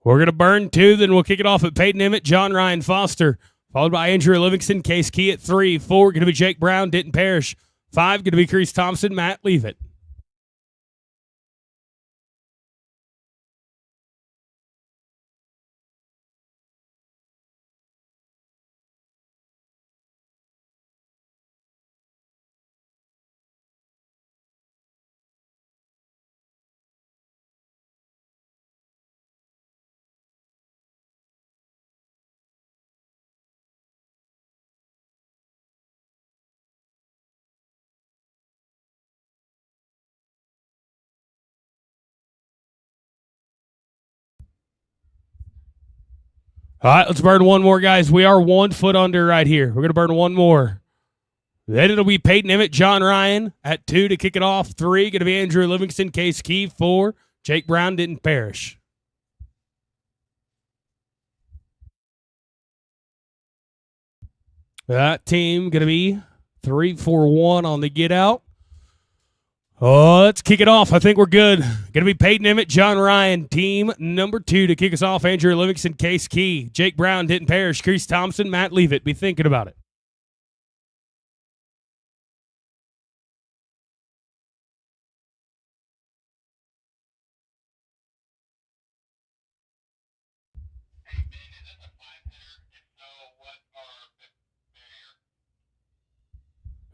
We're going to burn 2, then we'll kick it off at Peyton Emmett, John Ryan Foster, followed by Andrew Livingston, Case Key at 3. 4, going to be Jake Brown, Denton Parrish. 5, going to be Chris Thompson, Matt Leavitt. All right, let's burn one more, guys. We are 1 foot under right here. We're going to burn one more. Then it'll be Peyton Emmett, John Ryan at 2 to kick it off. 3, going to be Andrew Livingston, Case Key. 4, Jake Brown, Denton Parrish. That team going to be 3, 4, 1 on the get out. Oh, let's kick it off. I think we're good. Going to be Peyton Emmett, John Ryan, team number 2 to kick us off. Andrew Livingston, Case Key, Jake Brown, Denton Parrish, Chris Thompson, Matt Leavitt. Be thinking about it.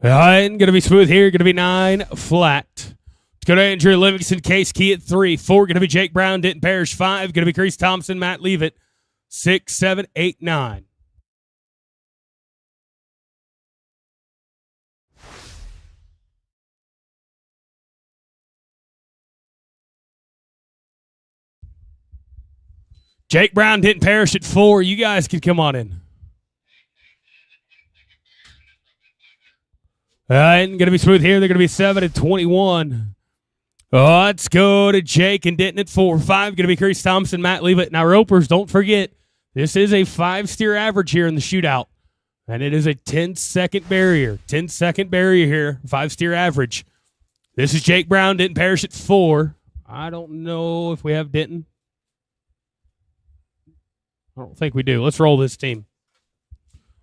All right, going to be smooth here. Going to be 9 flat. Let's go to Andrew Livingston, Case Key at 3. 4, going to be Jake Brown, Denton Parrish. 5, going to be Chris Thompson, Matt Leavitt. 6, 7, 8, 9. Jake Brown, Denton Parrish at 4. You guys can come on in. All right, going to be smooth here. They're going to be 7 and 21. Oh, let's go to Jake and Denton at 4. 5, going to be Chris Thompson, Matt Leavitt. Now, ropers, don't forget, this is a 5-steer average here in the shootout. And it is a 10-second barrier. 10-second barrier here, 5-steer average. This is Jake Brown, Denton Parrish at 4. I don't know if we have Denton. I don't think we do. Let's roll this team.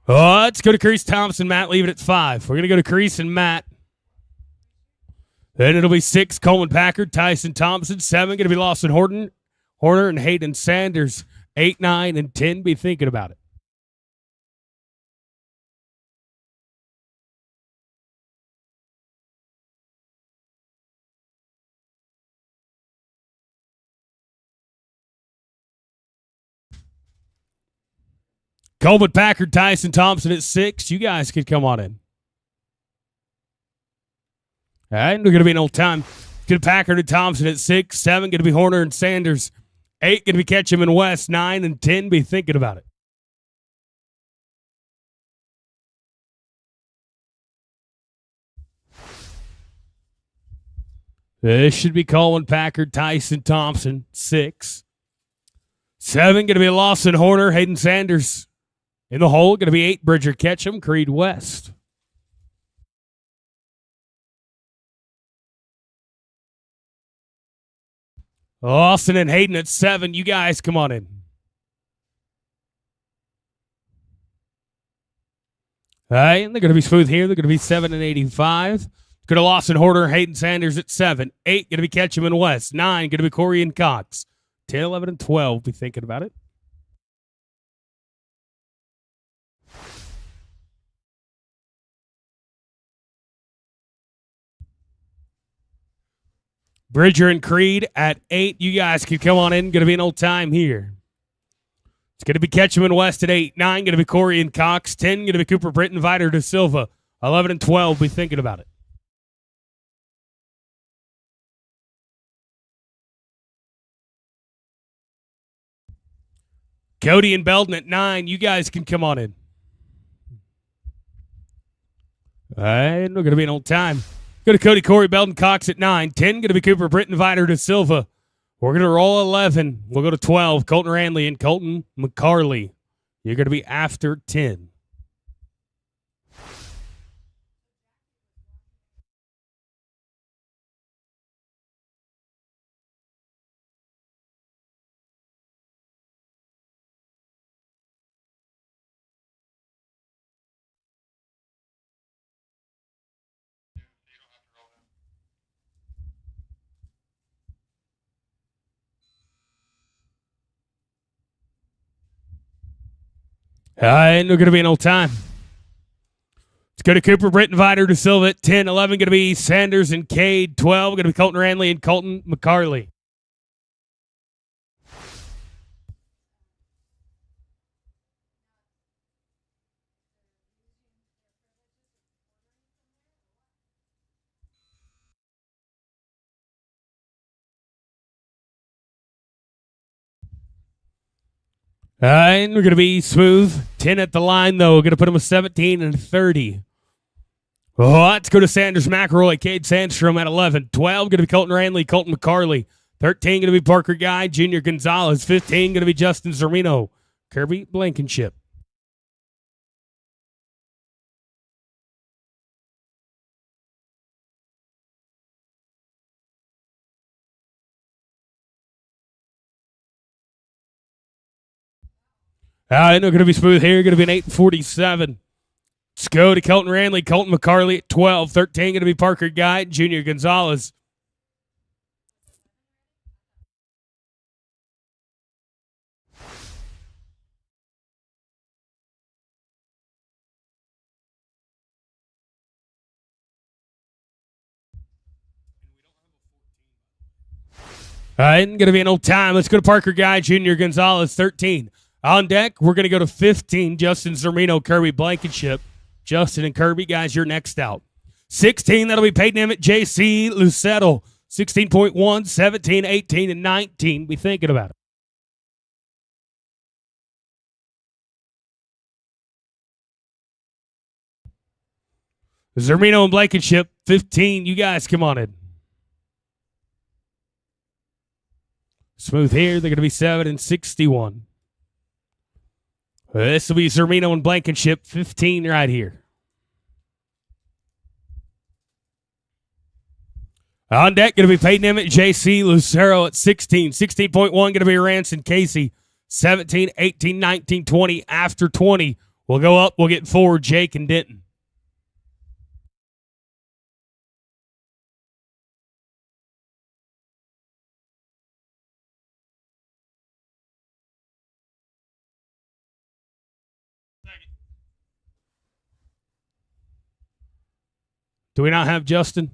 Oh, let's go to Chris Thompson, Matt Leavitt at 5. We're going to go to Chris and Matt. Then it'll be 6, Coleman Packard, Tyson Thompson. 7, going to be Lawson Horner, and Hayden Sanders. 8, 9, and 10, be thinking about it. Coleman Packard, Tyson Thompson at 6. You guys could come on in. All right, we're going to be an old time. Good Packard and Thompson at 6. 7, going to be Horner and Sanders. 8, going to be Ketchum and West. 9 and 10, be thinking about it. This should be Coleman Packard, Tyson Thompson, 6. 7, going to be Lawson Horner, Hayden Sanders. In the hole, going to be 8, Bridger Ketchum, Creed West. Austin and Hayden at 7. You guys come on in. All right, they're going to be smooth here. They're going to be 7 and 85. Going to Lawson Horner, Hayden Sanders at 7. 8, going to be Ketchum and West. 9, going to be Corey and Cox. 10, 11, and 12, be thinking about it. Bridger and Creed at 8. You guys can come on in. Going to be an old time here. It's going to be Ketchum and West at 8. 9, going to be Corey and Cox. 10, going to be Cooper Britton, Viter De Silva. 11 and 12, be thinking about it. Cody and Belden at 9. You guys can come on in. All right, we're going to be an old time. Go to Cody, Corey, Belden, Cox at 9. 10, going to be Cooper Britton, Viter De Silva. We're going to roll 11. We'll go to 12. Colton Randley and Colton McCarley. You're going to be after 10. And we're going to be an old time. Let's go to Cooper, Britton, Vider, De Silva at 10. 11 going to be Sanders and Cade. 12 going to be Colton Ranley and Colton McCarley. And we're going to be smooth. 10 at the line, though. We're going to put him with 17 and 30. Oh, let's go to Sanders McElroy, Cade Sandstrom at 11. 12 going to be Colton Ranley, Colton McCarley. 13 going to be Parker Guy, Junior Gonzalez. 15 going to be Justin Zermino, Kirby Blankenship. And we're going to be smooth here. Going to be an 8:47. Let's go to Colton Ranley, Colton McCarley at 12. 13 going to be Parker Guy, Junior Gonzalez. And going to be an old time. Let's go to Parker Guy, Junior Gonzalez, 13. On deck, we're going to go to 15, Justin Zermino, Kirby Blankenship. Justin and Kirby, guys, you're next out. 16, that'll be Peyton Emmett, JC Lucetto. 16.1, 17, 18, and 19. Be thinking about it. Zermino and Blankenship, 15. You guys, come on in. Smooth here. They're going to be 7 and 61. This will be Zermino and Blankenship, 15 right here. On deck, going to be Peyton Emmett, JC Lucero at 16. 16.1 going to be Ranson Casey. 17, 18, 19, 20. After 20, we'll go up. We'll get forward Jake and Denton. Do we not have Justin?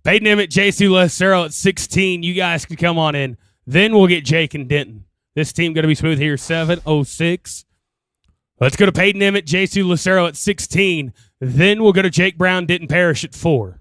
Peyton Emmett, JC Lucero at 16. You guys can come on in. Then we'll get Jake and Denton. This team going to be smooth here. 7:06. Let's go to Peyton Emmett, JC Lucero at 16. Then we'll go to Jake Brown, Denton Parrish at 4.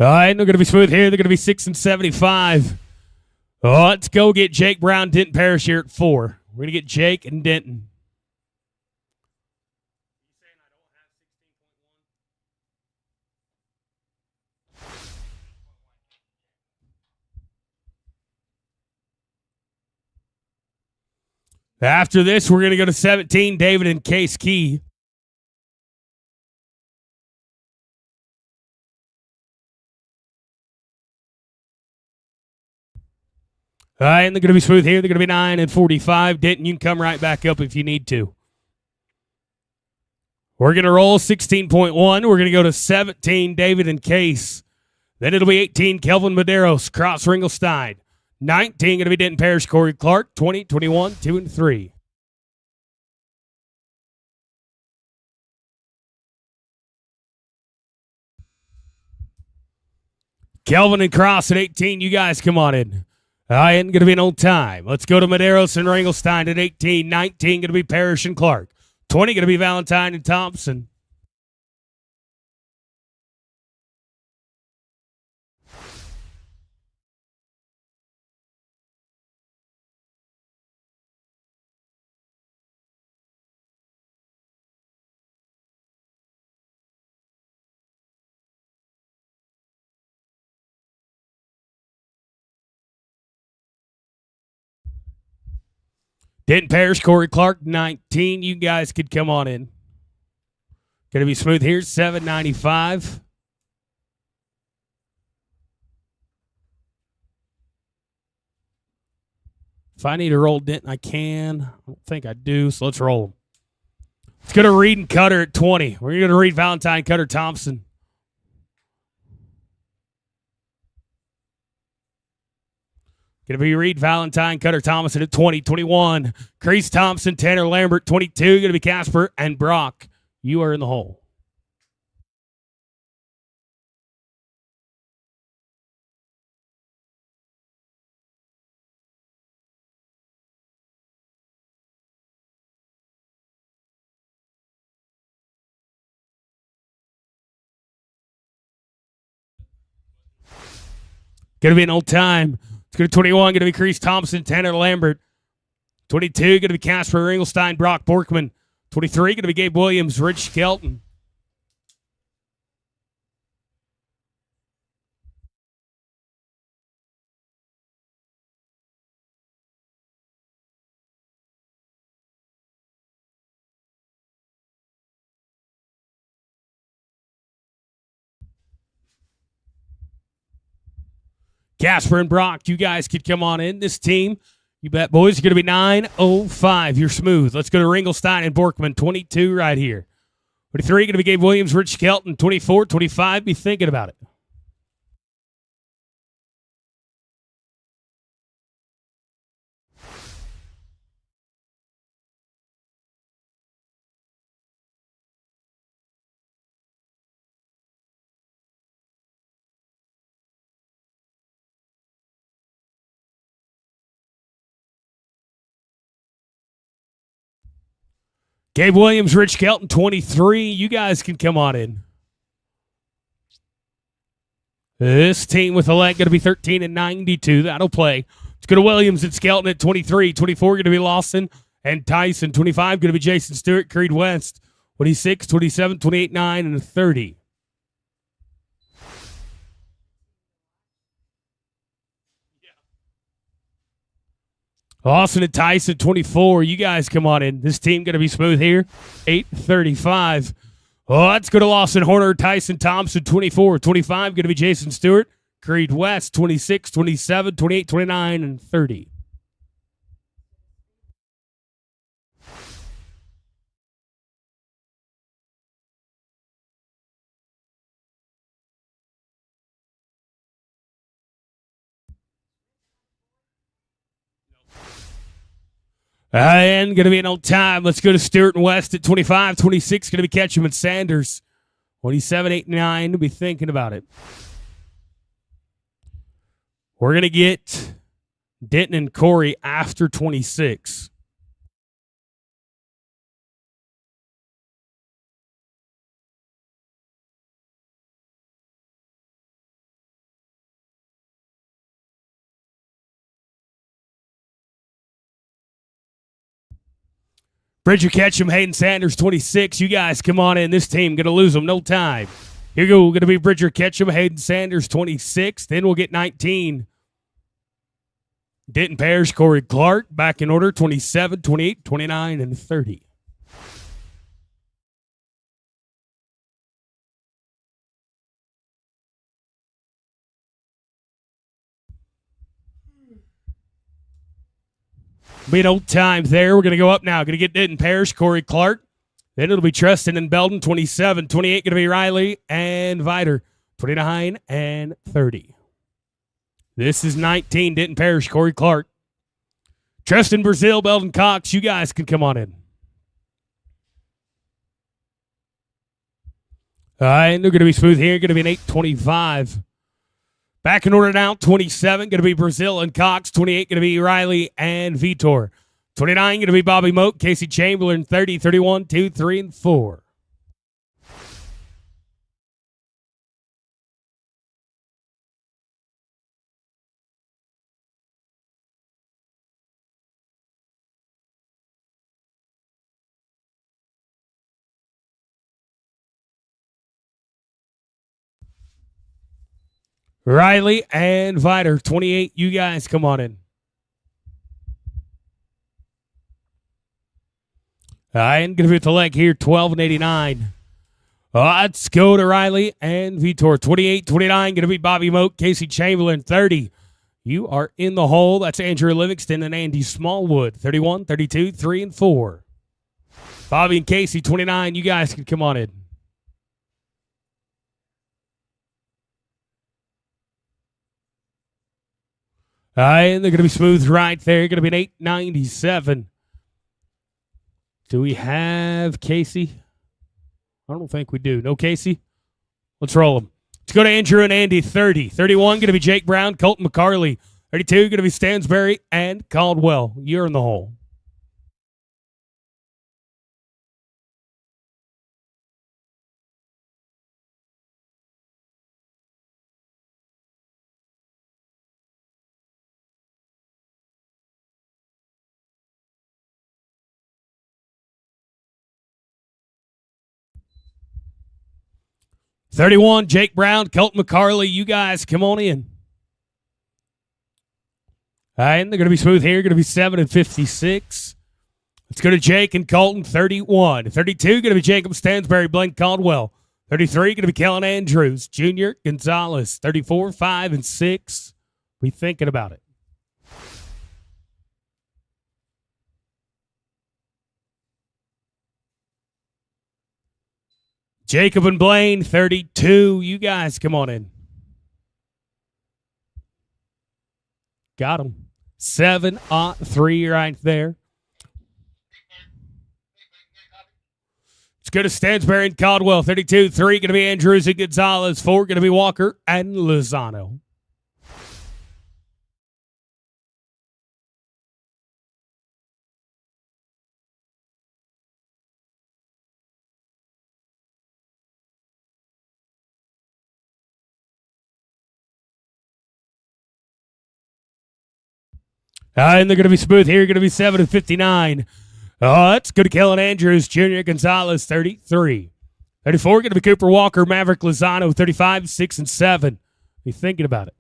All right, they're going to be smooth here. They're going to be 6 and 75. Oh, let's go get Jake Brown, Denton Parrish here at 4. We're going to get Jake and Denton. After this, we're going to go to 17, David and Case Key. All right, and they're going to be smooth here. They're going to be 9 and 45. Denton, you can come right back up if you need to. We're going to roll 16.1. We're going to go to 17, David and Case. Then it'll be 18, Kelvin Medeiros, Cross Ringelstein. 19 going to be Denton Parrish, Corey Clark. 20, 21, 2 and 3. Kelvin and Cross at 18. You guys come on in. I ain't going to be an old time. Let's go to Medeiros and Ringelstein at 18. 19 going to be Parrish and Clark. 20 going to be Valentine and Thompson. Denton Parrish, Corey Clark, 19. You guys could come on in. Going to be smooth here, $7.95. If I need to roll Denton, I can. I don't think I do, so let's roll them. Let's go to Reed and Cutter at 20. We're going to read Valentine, Cutter, Thompson. Going to be Reed, Valentine, Cutter, Thompson at 20. 21, Crease, Thompson, Tanner, Lambert. 22, going to be Casper and Brock. You are in the hole. Going to be an old time. It's going to 21, going to be Crease, Thompson, Tanner, Lambert. 22, going to be Casper, Ringelstein, Brock, Borkman. 23, going to be Gabe Williams, Rich Skelton. Casper and Brock, you guys could come on in. This team, you bet, boys, is going to be 9:05. You're smooth. Let's go to Ringelstein and Borkman. 22 right here. 23 going to be Gabe Williams, Rich Skelton. 24, 25. Be thinking about it. Gabe Williams, Rich Skelton, 23. You guys can come on in. This team with the leg going to be 13-92. That'll play. Let's go to Williams and Skelton at 23. 24 going to be Lawson and Tyson. 25 going to be Jason Stewart, Creed West. 26, 27, 28, 9, and 30. Lawson and Tyson, 24. You guys come on in. This team going to be smooth here. 8:35. Oh, let's go to Lawson, Horner, Tyson, Thompson, 24. 25 going to be Jason Stewart, Creed West. 26, 27, 28, 29, and 30. And going to be an old time. Let's go to Stewart and West at 25. 26 going to be Ketchum and Sanders. 27, 8, 9 to be thinking about it. We're going to get Denton and Corey after 26. Bridger Ketchum, Hayden Sanders, 26. You guys come on in. This team going to lose them. No time. Here we go. Going to be Bridger Ketchum, Hayden Sanders, 26. Then we'll get 19. Denton Parrish, Corey Clark, back in order, 27, 28, 29, and 30. Be an old time there. We're going to go up now. Going to get Denton Parrish, Corey Clark. Then it'll be Tristan and Belden, 27. 28 going to be Riley and Viter, 29 and 30. This is 19, Denton Parrish, Corey Clark. Tristan Brazil, Belden Cox, you guys can come on in. And they're going to be smooth here. Going to be an 8:25. Back in order now, 27, going to be Brazil and Cox. 28, going to be Riley and Vitor. 29, going to be Bobby Moak, Casey Chamberlain. 30, 31, 2, 3, and 4. Riley and Viter, 28. You guys come on in. And going to be with the leg here, 12 and 89. Let's go to Riley and Vitor. 28-29, going to be Bobby Moat, Casey Chamberlain. 30, you are in the hole. That's Andrew Livingston and Andy Smallwood. 31, 32, 3 and 4. Bobby and Casey, 29, you guys can come on in. And they're going to be smooth right there. Going to be an 897. Do we have Casey? I don't think we do. No Casey? Let's roll them. Let's go to Andrew and Andy. 30. 31, going to be Jake Brown, Colton McCarley. 32, going to be Stansberry and Caldwell. You're in the hole. $31, Jake Brown, Colton McCarley. You guys come on in. All right, and they're going to be smooth here. Going to be 7 and 56. Let's go to Jake and Colton. 31. 32, going to be Jacob Stansberry, Blaine Caldwell. 33, going to be Kellen Andrews, Junior Gonzalez. 34, 5 and 6. We thinking about it. Jacob and Blaine, 32. You guys come on in. Got them. 7-3 right there. Let's go to Stansberry and Caldwell. 32, 3 going to be Andrews and Gonzalez. 4 going to be Walker and Lozano. And they're going to be smooth here. Going to be 7 and 59. Let's go to Kellen Andrews, Junior Gonzalez, 33. 34, going to be Cooper Walker, Maverick Lozano, 35, 6 and 7. Be thinking about it.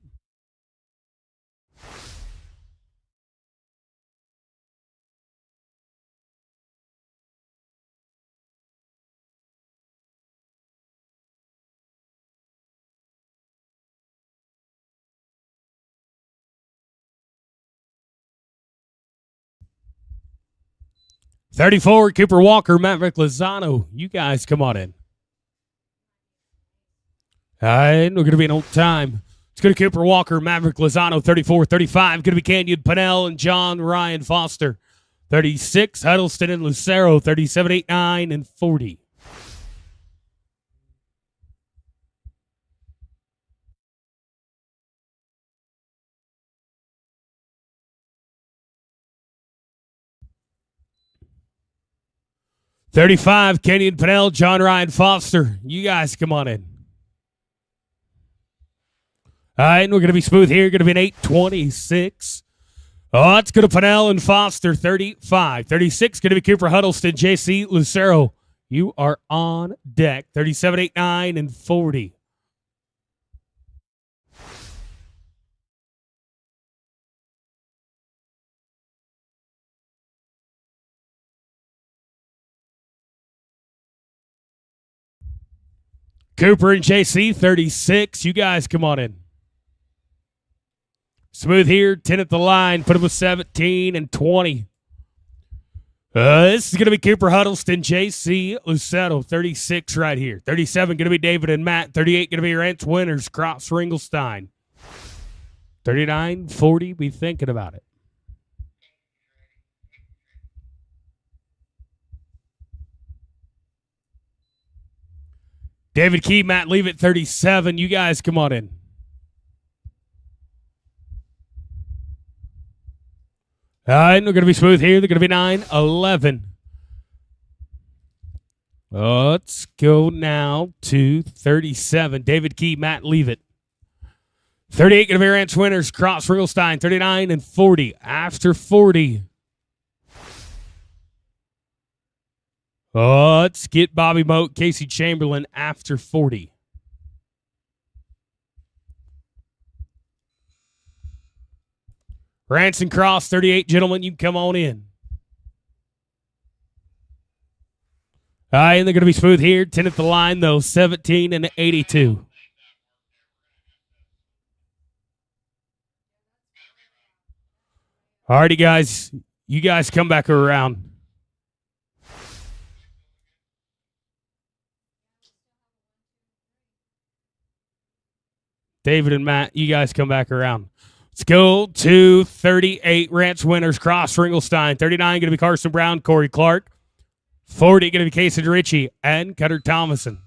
$34, Cooper Walker, Maverick Lozano. You guys come on in. And we're going to be an old time. It's going to Cooper Walker, Maverick Lozano, 34, 35. Going to be Canyon Pennell and John Ryan Foster. 36, Huddleston and Lucero, 37, 8, 9, and 40. $35, Kenyon Pennell, John Ryan Foster. You guys come on in. All right, and we're going to be smooth here. Going to be an 826. Oh, it's going to Pennell and Foster, 35. 36, going to be Cooper Huddleston, JC Lucero. You are on deck. 37, 8, 9, and 40. Cooper and JC, 36. You guys come on in. Smooth here, 10 at the line. Put him with 17 and 20. This is going to be Cooper Huddleston, JC Lucero, 36 right here. 37 going to be David and Matt. 38 going to be Rance Winters, Cross Ringelstein. 39, 40, be thinking about it. David Key, Matt Leavitt, 37. You guys come on in. All right, we're going to be smooth here. They're going to be 9, 11. Let's go now to 37. David Key, Matt Leavitt. 38 going to be Rance Winters, Cross Ringelstein. 39 and 40. After 40. Let's get Bobby Moat, Casey Chamberlain after 40. Rance and Cross, 38, gentlemen, you come on in. And they're going to be smooth here. 10 at the line, though. 17 and 82. All righty, guys. You guys come back around. David and Matt, you guys come back around. Let's go to 38 Ranch Winners, Cross Ringelstein. 39 going to be Carson Brown, Corey Clark. 40 going to be Casey Ritchie and Cutter Thomason.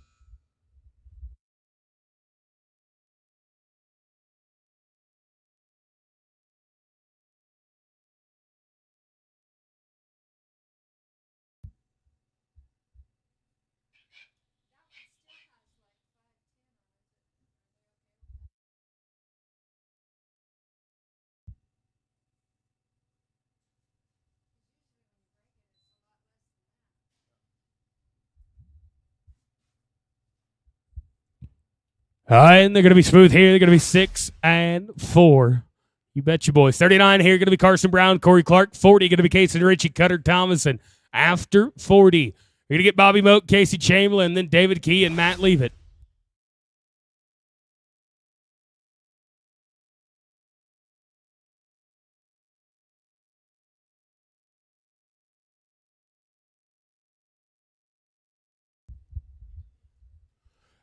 And they're going to be smooth here. They're going to be 6 and 4. You bet you, boys. 39 here going to be Carson Brown, Corey Clark. 40 going to be Casey Ritchie, Cutter Thomason. After 40, you're going to get Bobby Moak, Casey Chamberlain, then David Key and Matt Leavitt.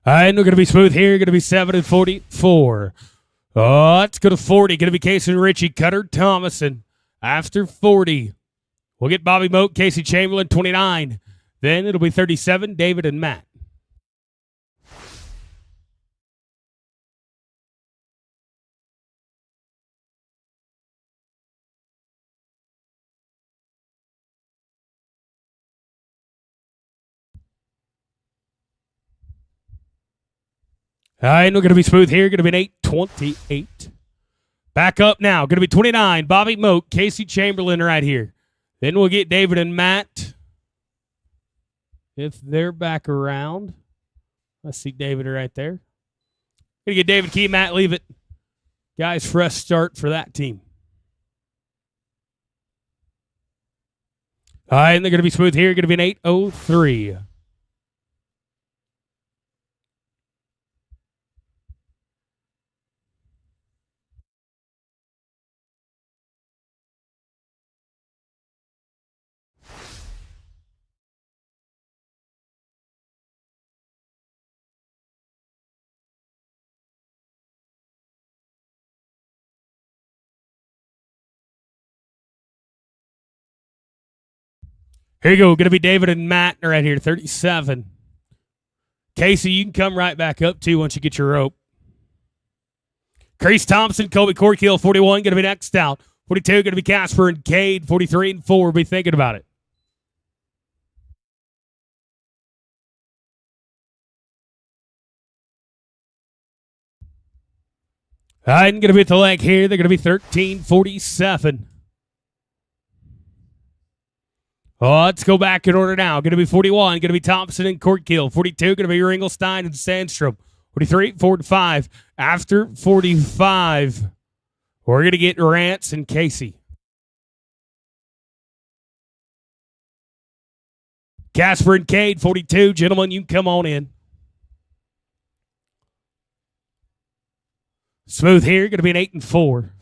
And we're going to be smooth here. Going to be 7 and 44. Oh, let's go to 40. Going to be Casey Ritchie, Cutter Thomason. After 40, we'll get Bobby Moak, Casey Chamberlain, 29. Then it'll be 37, David and Matt. And we're going to be smooth here. Going to be an 8:28. Back up now. Going to be 29. Bobby Moak, Casey Chamberlain right here. Then we'll get David and Matt. If they're back around. Let's see David right there. Going to get David Key, Matt Leavitt. Guys, fresh start for that team. All right, and they're going to be smooth here. Going to be an 8:03. Here you go. Going to be David and Matt right here, 37. Casey, you can come right back up too once you get your rope. Crease Thompson, Colby Corkill, 41, going to be next out. 42, going to be Casper and Cade, 43 and 4. Be thinking about it. I'm going to be at the leg here. They're going to be 13:47. Oh, let's go back in order now. Going to be 41. Going to be Thompson and Corkill. 42. Going to be Ringelstein and Sandstrom. 43, 45. After 45, we're going to get Rance and Casey. Casper and Cade, 42. Gentlemen, you can come on in. Smooth here. Going to be an 8 and 4.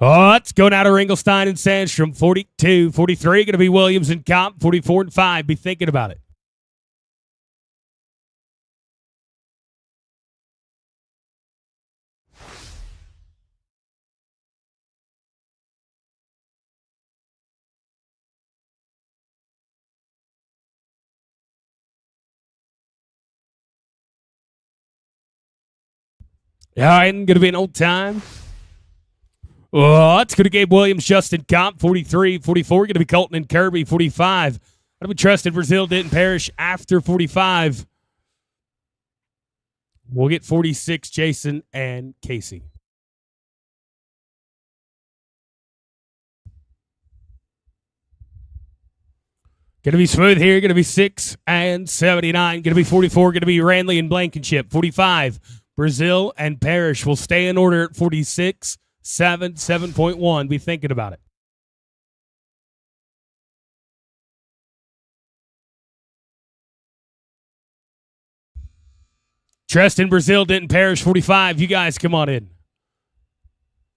Oh, let's go now to Ringelstein and Sandstrom. 42, 43. Going to be Williams and Comp. 44 and 5. Be thinking about it. Yeah, and going to be an old time. Oh, it's going to Gabe Williams, Justin Comp, 43, 44. Going to be Colton and Kirby, 45. Going to be Trusted Brazil, Denton Parrish after 45. We'll get 46, Jason and Casey. Going to be smooth here. Going to be 6 and 79. Going to be 44. Going to be Randley and Blankenship. 45. Brazil and Parrish will stay in order at 46. 7.1. Be thinking about it. Treston, Brazil, Denton Parish, 45. You guys come on in.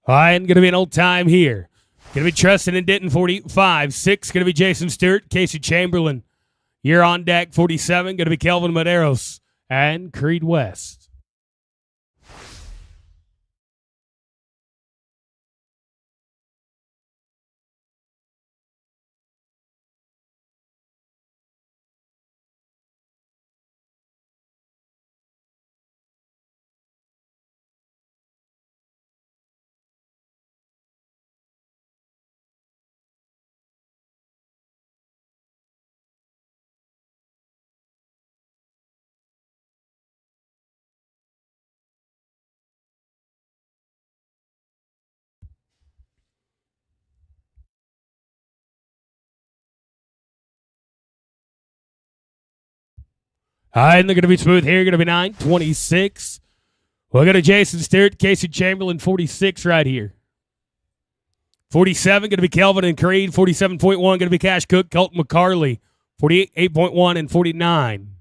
All right, going to be an old time here. Going to be Treston and Denton, 45. 6, going to be Jason Stewart, Casey Chamberlain. You're on deck, 47. Going to be Kelvin Medeiros and Creed West. All right, and they're going to be smooth here. Going to be 9:26. We'll go to Jason Stewart, Casey Chamberlain, 46 right here. 47 going to be Kelvin and Creed. 47.1 going to be Cash Cook, Colton McCarley. 48.1 and 49.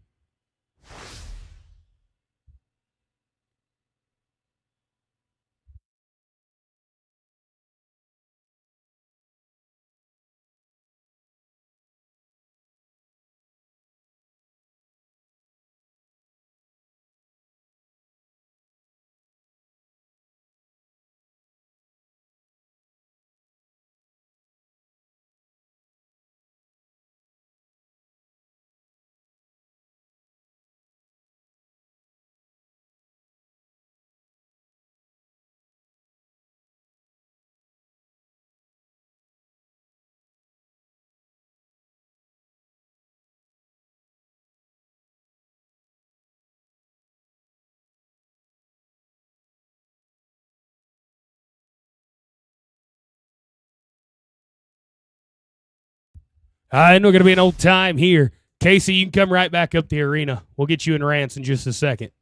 All right, and we're going to be an old time here. Casey, you can come right back up the arena. We'll get you in rants in just a second.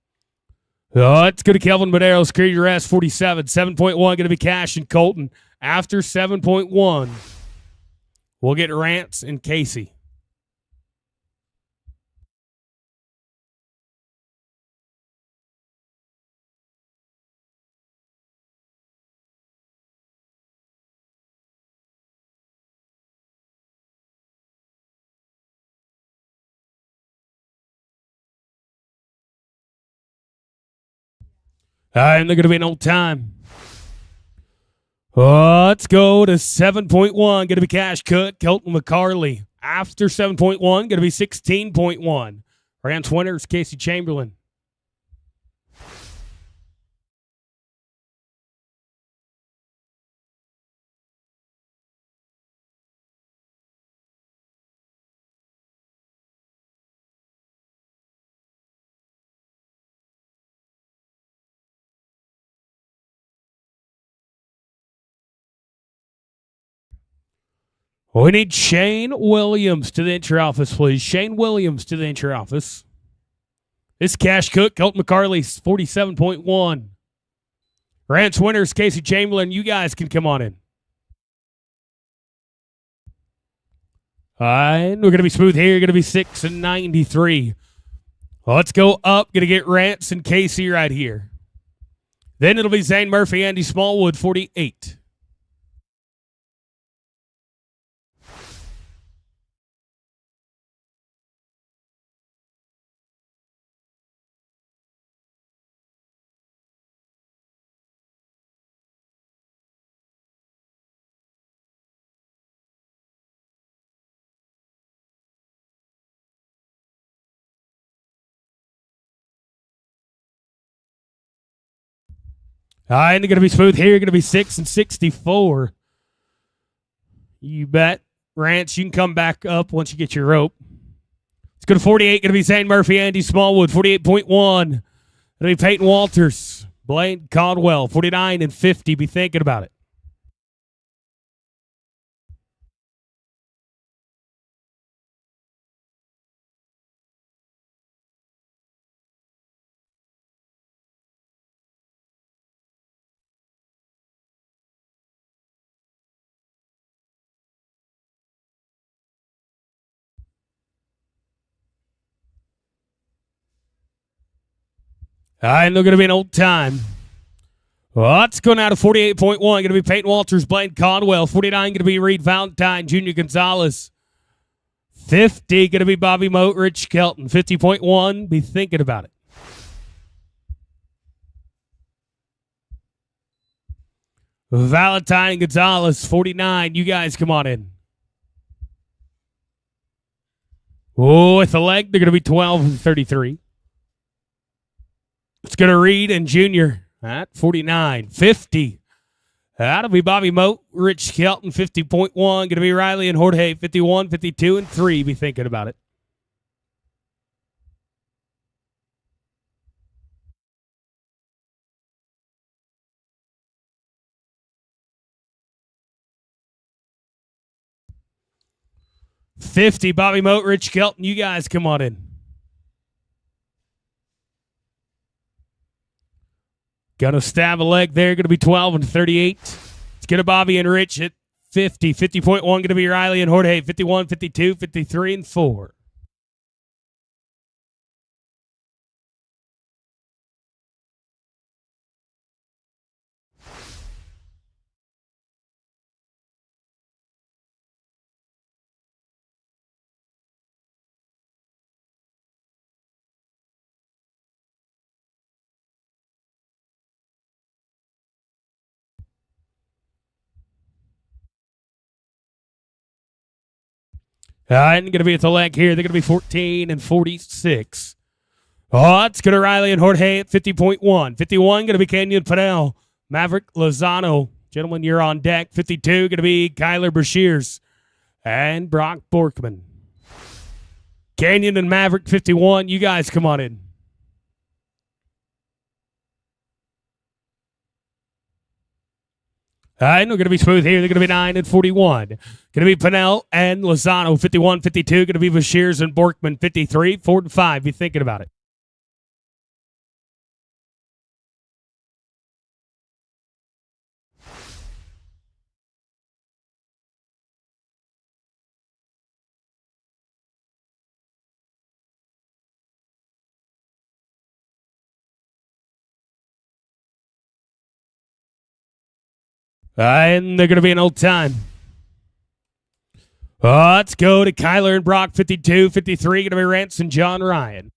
Let's go to Kelvin Medeiros, Creed Rest, 47. 7.1 going to be Cash and Colton. After 7.1, we'll get Rants and Casey. All right, and they're going to be an old time. Let's go to 7.1. Going to be Cash Cook, Colton McCarley. After 7.1, going to be 16.1. Rams winners, Casey Chamberlain. We need Shane Williams to the entry office, please. Shane Williams to the entry office. This Cash Cook, Colton McCarley, 47.1. Rants winners, Casey Chamberlain. You guys can come on in. All right, we're going to be smooth here. Going to be 6 and 93. Let's go up. Going to get Rants and Casey right here. Then it'll be Zane Murphy, Andy Smallwood, 48. All right, and they're going to be smooth here. Going to be 6 and 64. You bet. Rants, you can come back up once you get your rope. Let's go to 48. Going to be Zane Murphy, Andy Smallwood, 48.1. Going to be Peyton Walters, Blaine Caldwell, 49 and 50. Be thinking about it. And they're going to be an old time. Let's go now to 48.1. Going to be Peyton Walters, Blaine Caldwell. 49 going to be Reed Valentine, Junior Gonzalez. 50 going to be Bobby Moat, Rich Kelton. 50.1, be thinking about it. Valentine and Gonzalez, 49. You guys come on in. Oh, with the leg, they're going to be 12 and 33. It's going to Reed and Junior at 49. 50. That'll be Bobby Moat, Rich Kelton, 50.1. Going to be Riley and Jorge, 51, 52, and 3. Be thinking about it. $50, Bobby Moat, Rich Kelton. You guys come on in. Gonna stab a leg there. Gonna be 12 and 38. It's gonna Bobby and Rich at 50. 50.1 gonna be Riley and Jorge. 51, 52, 53, and 4. And going to be at the leg here. They're going to be 14 and 46. Oh, it's going to Riley and Jorge at 50.1. 51 going to be Kenyon Pinnell. Maverick Lozano. Gentlemen, you're on deck. 52 going to be Kyler Brashears and Brock Borkman. Kenyon and Maverick, 51. You guys come on in. And we're going to be smooth here. They're going to be 9 and 41. Going to be Pinnell and Lozano, 51, 52. Going to be Bashirs and Borkman, 53, 4 and 5. Be thinking about it. And they're going to be an old time. Let's go to Kyler and Brock, 52, 53. Going to be Rance and John Ryan.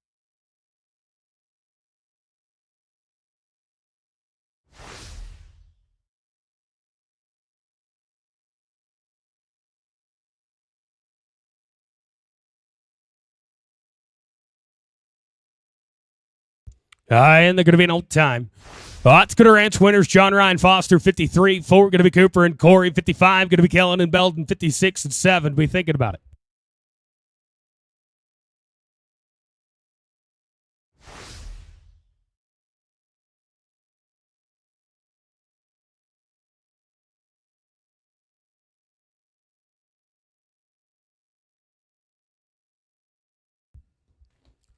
And they're going to be an old time. Let's go to Rance winners. John Ryan Foster, 53. 4 going to be Cooper and Corey, 55. Going to be Kellen and Belden, 56 and 7. Be thinking about it.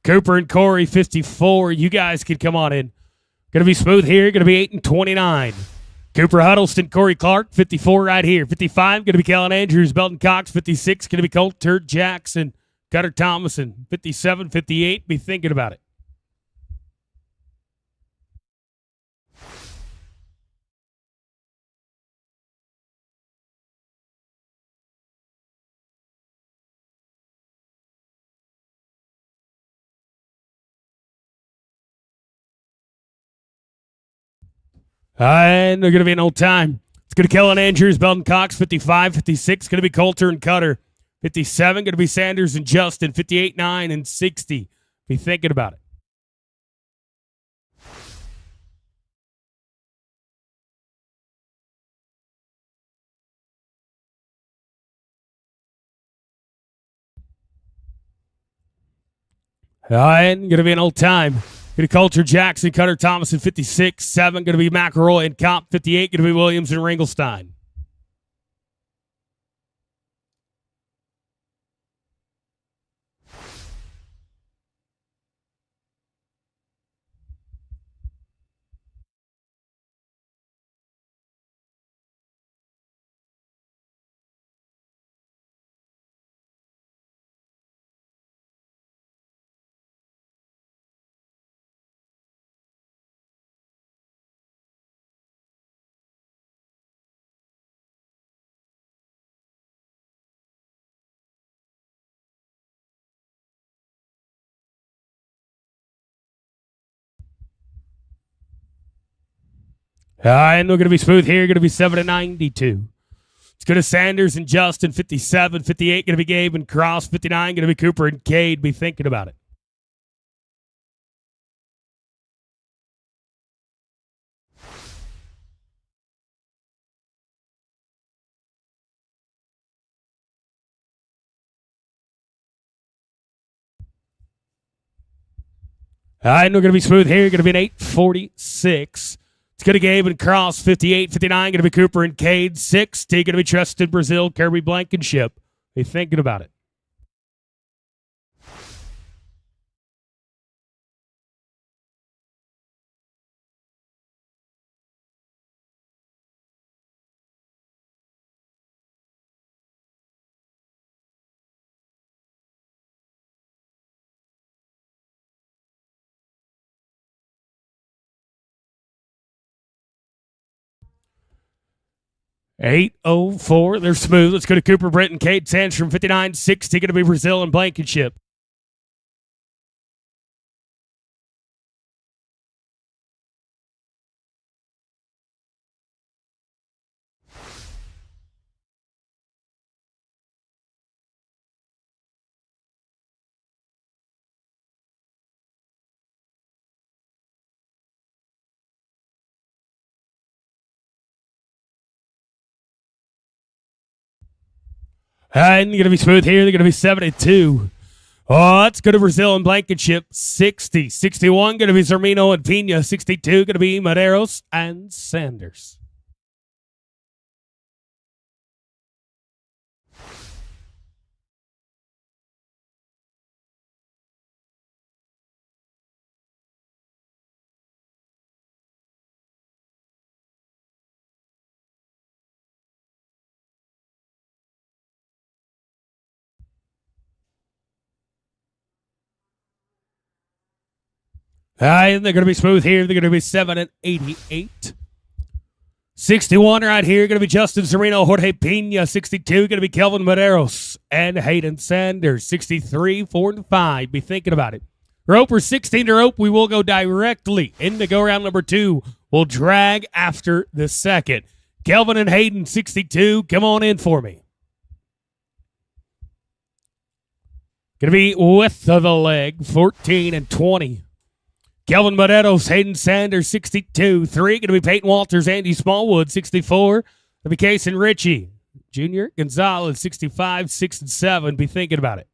Cooper and Corey, 54. You guys can come on in. Going to be smooth here. Going to be 8 and 29. Cooper Huddleston, Corey Clark, 54 right here. 55, going to be Kellen Andrews, Belton Cox, 56, going to be Coulter Jackson, Cutter Thomason, 57, 58. Be thinking about it. And they're going to be an old time. It's going to Kellen Andrews, Belton Cox, 55, 56. Going to be Coulter and Cutter, 57. Going to be Sanders and Justin, 58, 9, and 60. Be thinking about it. And going to be an old time. Going to Coulter Jackson, Cutter Thomason, 56, 7. Going to be McElroy and Comp, 58. Going to be Williams and Ringelstein. And we're going to be smooth here. Going to be 7-92. Let's go to Sanders and Justin, 57. 58 going to be Gabe and Cross. 59 going to be Cooper and Cade. Be thinking about it. And we're going to be smooth here. Going to be an 8:46. It's going to Gabe and Cross, 58. 59 going to be Cooper and Cade. 60 going to be Tristan Brazil, Kirby Blankenship. Be thinking about it. $8:04. They're smooth. Let's go to Cooper, Brent, and Cade Sandstrom. 59. 60 going to be Brazil and Blankenship. And going to be smooth here. They're going to be 72. Oh, it's going to Brazil and Blankenship. 60. 61 going to be Zermino and Pina. 62 going to be Maderos and Sanders. And they're going to be smooth here. They're going to be 7-88. 61 right here. Going to be Justin Sereno, Jorge Pina. 62 going to be Kelvin Maderos and Hayden Sanders. 63, 4-5. Be thinking about it. Roper 16 to rope. We will go directly into go round number 2. We'll drag after the second. Kelvin and Hayden 62. Come on in for me. Going to be width of the leg 14 and 20. Kelvin Maderos, Hayden Sanders, 62. 3 going to be Peyton Walters, Andy Smallwood, 64. Going to be Case and Richie. Junior Gonzalez, 65, 6 and 7. Be thinking about it.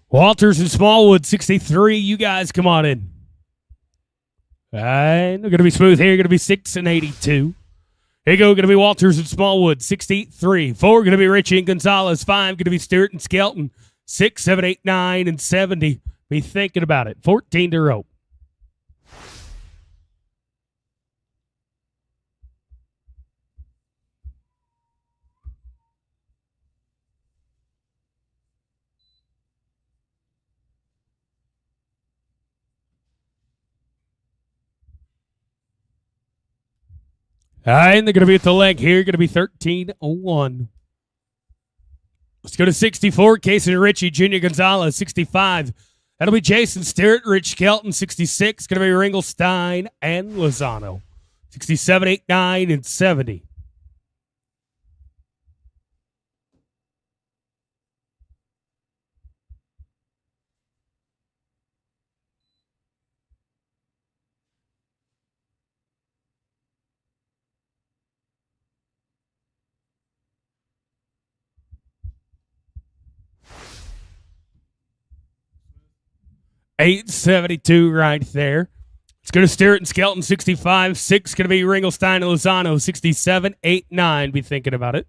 Walters and Smallwood, 63. You guys come on in. And we're going to be smooth here. Going to be 6-82. Here you go. Going to be Walters and Smallwood, 63. 4 going to be Richie and Gonzalez. 5 going to be Stewart and Skelton. 6, 7, 8, 9, and 70. Be thinking about it. 14 to rope. And they're going to be at the leg here. Going to be 13-01. Let's go to 64. Casey and Richie, Junior Gonzalez, 65. That'll be Jason Stewart, Rich Kelton, 66. Going to be Ringelstein and Lozano, 67, 8, 9, and 70. $8.72 right there. Let's go to Stewart and Skelton, 65. 6 going to be Ringelstein and Lozano, 67, 8, 9. Be thinking about it.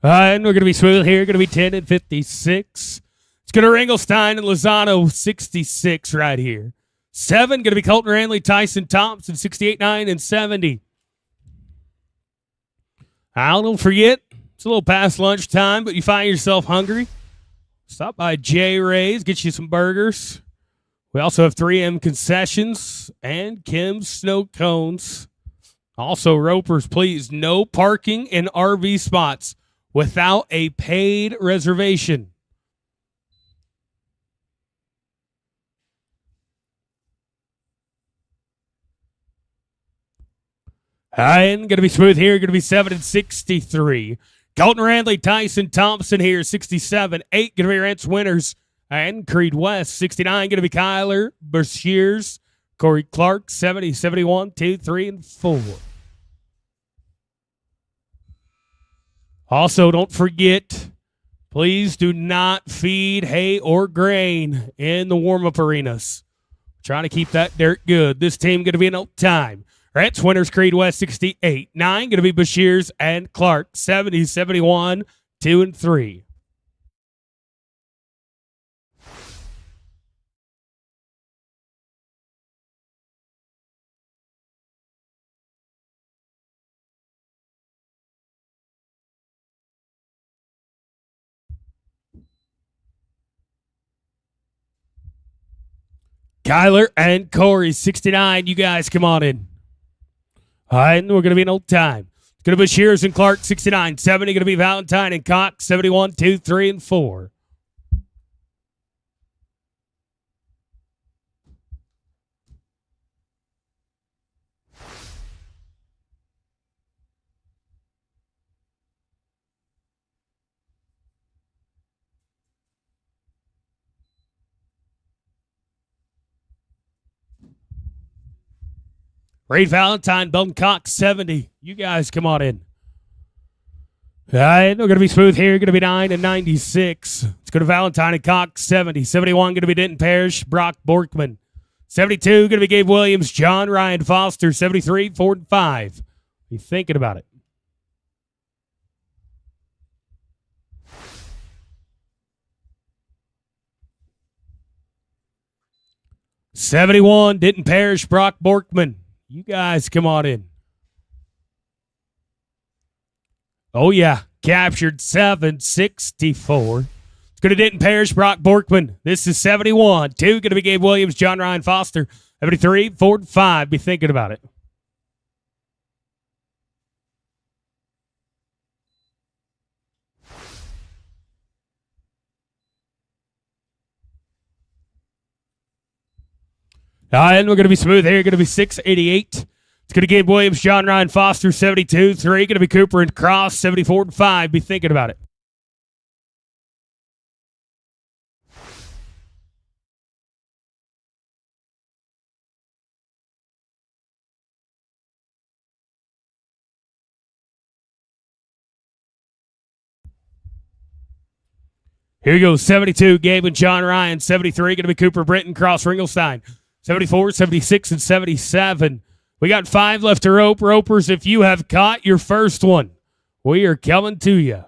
And we're going to be smooth here. Going to be 10 and 56. It's going to Ringelstein and Lozano, 66 right here. 7 going to be Colton Ranley, Tyson Thompson, 68, 9, and 70. Don't forget, it's a little past lunchtime, but you find yourself hungry. Stop by J. Ray's, get you some burgers. We also have 3M concessions and Kim's snow cones. Also, Ropers, please, no parking in RV spots without a paid reservation. And going to be smooth here. Going to be 7 and 63. Colton Ranley, Tyson Thompson here, 67. 8 going to be Rents winners. And Creed West, 69. Going to be Kyler Bershears. Corey Clark, 70, 71, 2, 3, and 4. Also, don't forget, please do not feed hay or grain in the warm-up arenas. Trying to keep that dirt good. This team going to be in time. Reds winners, Creed West, 68. 9 going to be Bashirs and Clark, 70, 71, 2, and 3. Kyler and Corey, 69. You guys come on in. All right, and we're going to be in old time. It's going to be Shears and Clark, 69. 70 going to be Valentine and Cox, 71, 2, 3, and 4. Reed Valentine, Belton Cox, 70. You guys come on in. All right, we're going to be smooth here. Going to be 9 and 96. It's going to Valentine and Cox, 70. 71 going to be Denton Parrish, Brock Borkman. 72 going to be Gabe Williams, John Ryan Foster. 73, 4 and 5. Be thinking about it. $71, Denton Parrish, Brock Borkman. You guys come on in. Oh, yeah. Captured 764. It's going to Denton Parrish, Brock Borkman. This is 71. 2 going to be Gabe Williams, John Ryan Foster. 73, 4 and 5. Be thinking about it. And we're going to be smooth here. Going to be 688. It's going to Gabe Williams, John Ryan Foster, 72. 3 going to be Cooper and Cross, 74 and 5. Be thinking about it. Here we go. 72, Gabe and John Ryan. 73 going to be Cooper Britton, Cross Ringelstein. 74, 76, and 77. We got 5 left to rope. Ropers, if you have caught your first one, we are coming to you.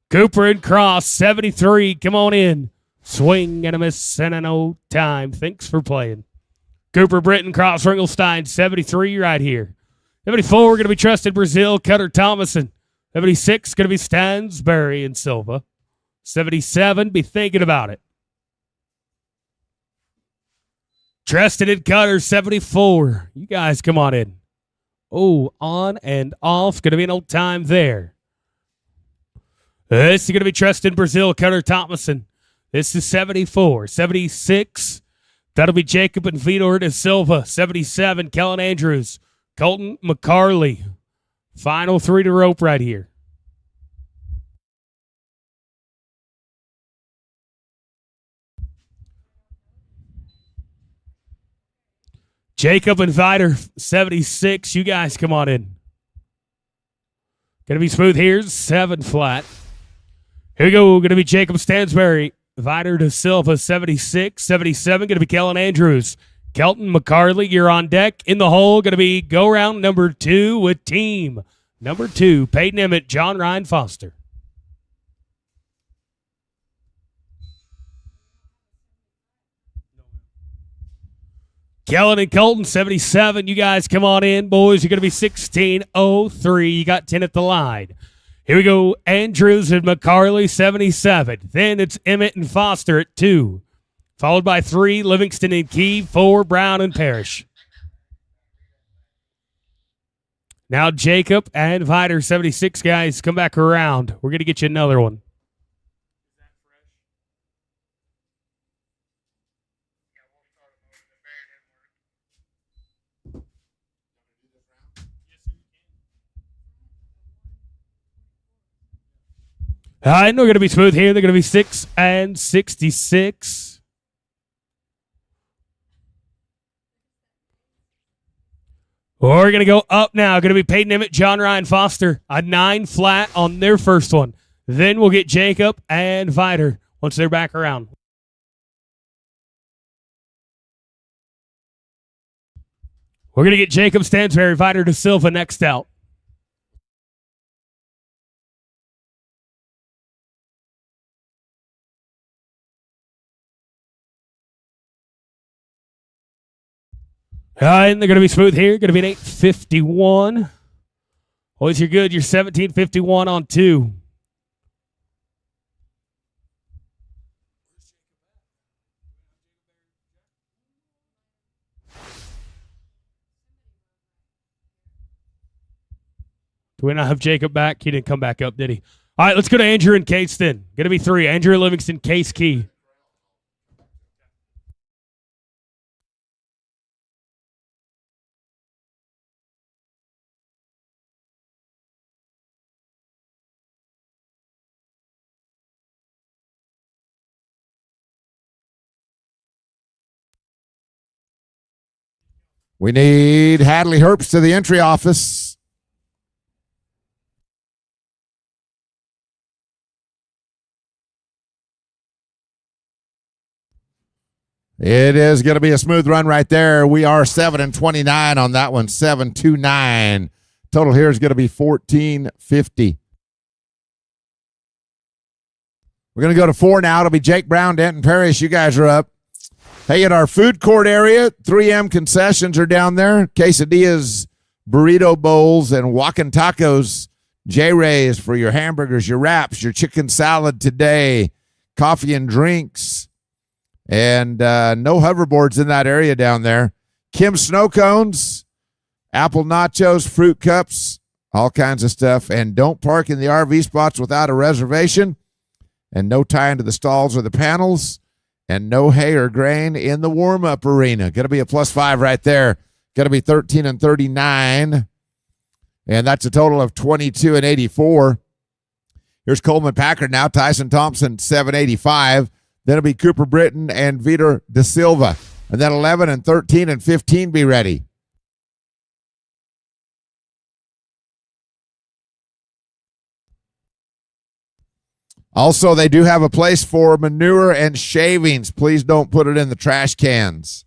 Cooper and Cross, 73. Come on in. Swing and a miss and a no time. Thanks for playing. Cooper Britton, Cross Ringelstein, 73 right here. 74, going to be Trusted Brazil, Cutter Thomason. 76, going to be Stansberry and Silva. 77, be thinking about it. Trusted and Cutter, 74. You guys come on in. Oh, on and off. Going to be an old time there. This is going to be Trusted Brazil, Cutter Thomason. This is 74. 76, that'll be Jacob and Fedor de Silva. 77, Kellen Andrews. Colton McCarley. Final 3 to rope right here. Jacob and Vider, 76. You guys come on in. Going to be smooth here. 7 flat. Here we go. Going to be Jacob Stansberry. Vider de Silva, 76. 77. Going to be Kellen Andrews. Kelton McCarley, you're on deck. In the hole, going to be go round number 2 with team number 2. Peyton Emmett, John Ryan Foster. Kellen and Colton, 77. You guys come on in, boys. You're going to be 16:03. You got 10 at the line. Here we go. Andrews and McCarley, 77. Then it's Emmett and Foster at 2. Followed by 3, Livingston and Key. 4, Brown and Parrish. Now Jacob and Vider, 76, guys. Come back around. We're going to get you another one. I know we're going to be smooth here. They're going to be 6 and 66. We're going to go up now. Going to be Peyton Emmett, John Ryan Foster. A 9 flat on their first one. Then we'll get Jacob and Vider once they're back around. We're going to get Jacob Stansberry, Vider De Silva next out. And they're going to be smooth here. Going to be an 8:51. Boys, you're good. You're 17:51 on 2. Do we not have Jacob back? He didn't come back up, did he? All right, let's go to Andrew and Case then. Going to be 3. Andrew Livingston, Case Key. We need Hadley Herbst to the entry office. It is going to be a smooth run right there. We are 7 and 29 on that one, 729. Total here is going to be 1450. We're going to go to 4 now. It'll be Jake Brown, Denton Parrish. You guys are up. Hey, at our food court area, 3M concessions are down there. Quesadillas, burrito bowls, and walking tacos. J-Rays for your hamburgers, your wraps, your chicken salad today, coffee and drinks, and no hoverboards in that area down there. Kim's snow cones, apple nachos, fruit cups, all kinds of stuff. And don't park in the RV spots without a reservation, and no tie into the stalls or the panels. And no hay or grain in the warm-up arena. Going to be a +5 right there. Going to be 13 and 39. And that's a total of 22 and 84. Here's Coleman Packard now. Tyson Thompson, 785. Then it'll be Cooper Britton and Vitor De Silva. And then 11 and 13 and 15 be ready. Also, they do have a place for manure and shavings. Please don't put it in the trash cans.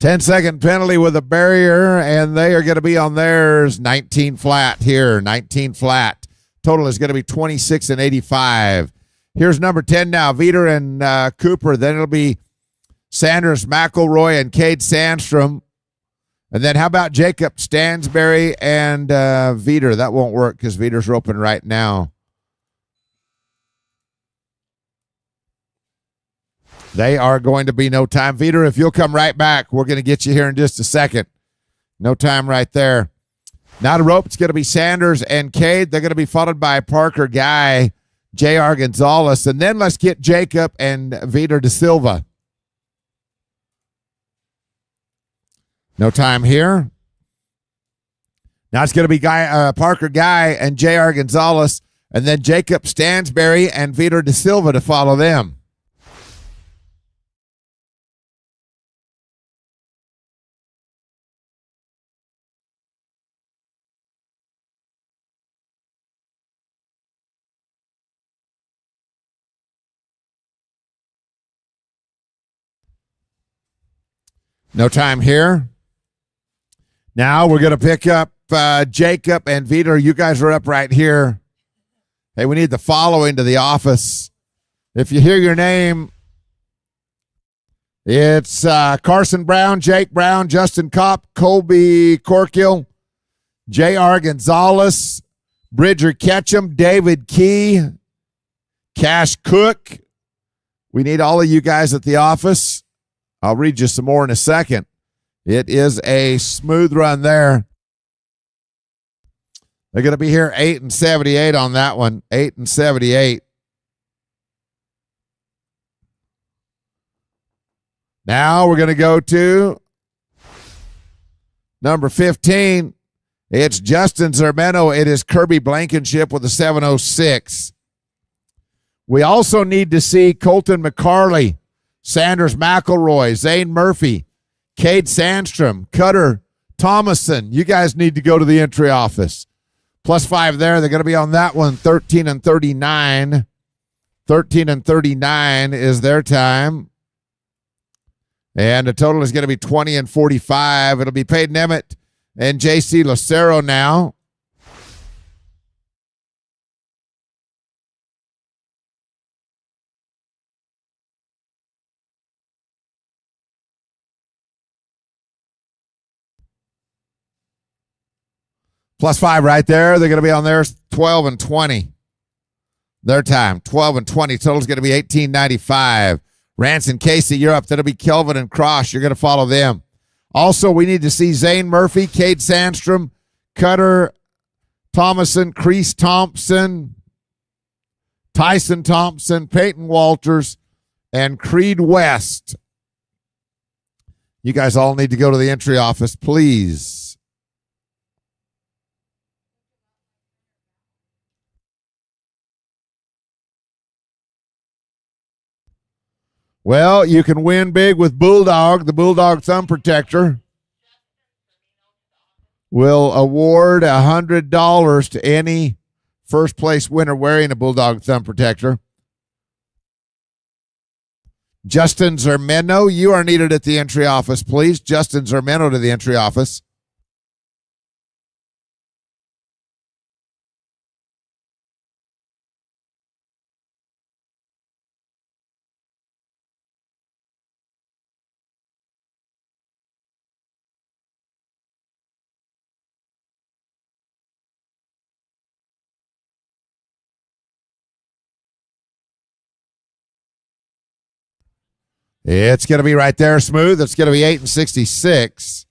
Ten-second penalty with a barrier, and they are going to be on theirs. 19 flat here, 19 flat. Total is going to be 26 and 85. Here's number 10 now, Vitor and Cooper. Then it'll be Sanders, McElroy, and Cade Sandstrom. And then how about Jacob Stansberry and Vitor? That won't work because Vitor's roping right now. They are going to be no time. Vitor, if you'll come right back, we're going to get you here in just a second. No time right there. Now to rope, it's going to be Sanders and Cade. They're going to be followed by Parker Guy, J.R. Gonzalez. And then let's get Jacob and Vitor De Silva. No time here. Now it's going to be Parker Guy and J.R. Gonzalez. And then Jacob Stansberry and Vitor De Silva to follow them. No time here. Now we're going to pick up Jacob and Vitor. You guys are up right here. Hey, we need the following to the office. If you hear your name, it's Carson Brown, Jake Brown, Justin Kopp, Colby Corkill, J.R. Gonzalez, Bridger Ketchum, David Key, Cash Cook. We need all of you guys at the office. I'll read you some more in a second. It is a smooth run there. They're going to be here 8 and 78 on that one. 8 and 78. Now we're going to go to number 15. It's Justin Zermeno. It is Kirby Blankenship with a 706. We also need to see Colton McCarley, Sanders McElroy, Zane Murphy, Cade Sandstrom, Cutter Thomason. You guys need to go to the entry office. +5 there. They're going to be on that one, 13 and 39. 13 and 39 is their time. And the total is going to be 20 and 45. It'll be Peyton Emmett and J.C. Lucero now. +5 right there. They're going to be on there 12 and 20. Their time, 12 and 20. Total's going to be 18.95. Ranson Casey, you're up. That'll be Kelvin and Cross. You're going to follow them. Also, we need to see Zane Murphy, Cade Sandstrom, Cutter Thomason, Crease Thompson, Tyson Thompson, Peyton Walters, and Creed West. You guys all need to go to the entry office, please. Well, you can win big with Bulldog. The Bulldog Thumb Protector will award $100 to any first place winner wearing a Bulldog Thumb Protector. Justin Zermeno, you are needed at the entry office, please. Justin Zermeno to the entry office. It's going to be right there, smooth. It's going to be 8 and 66.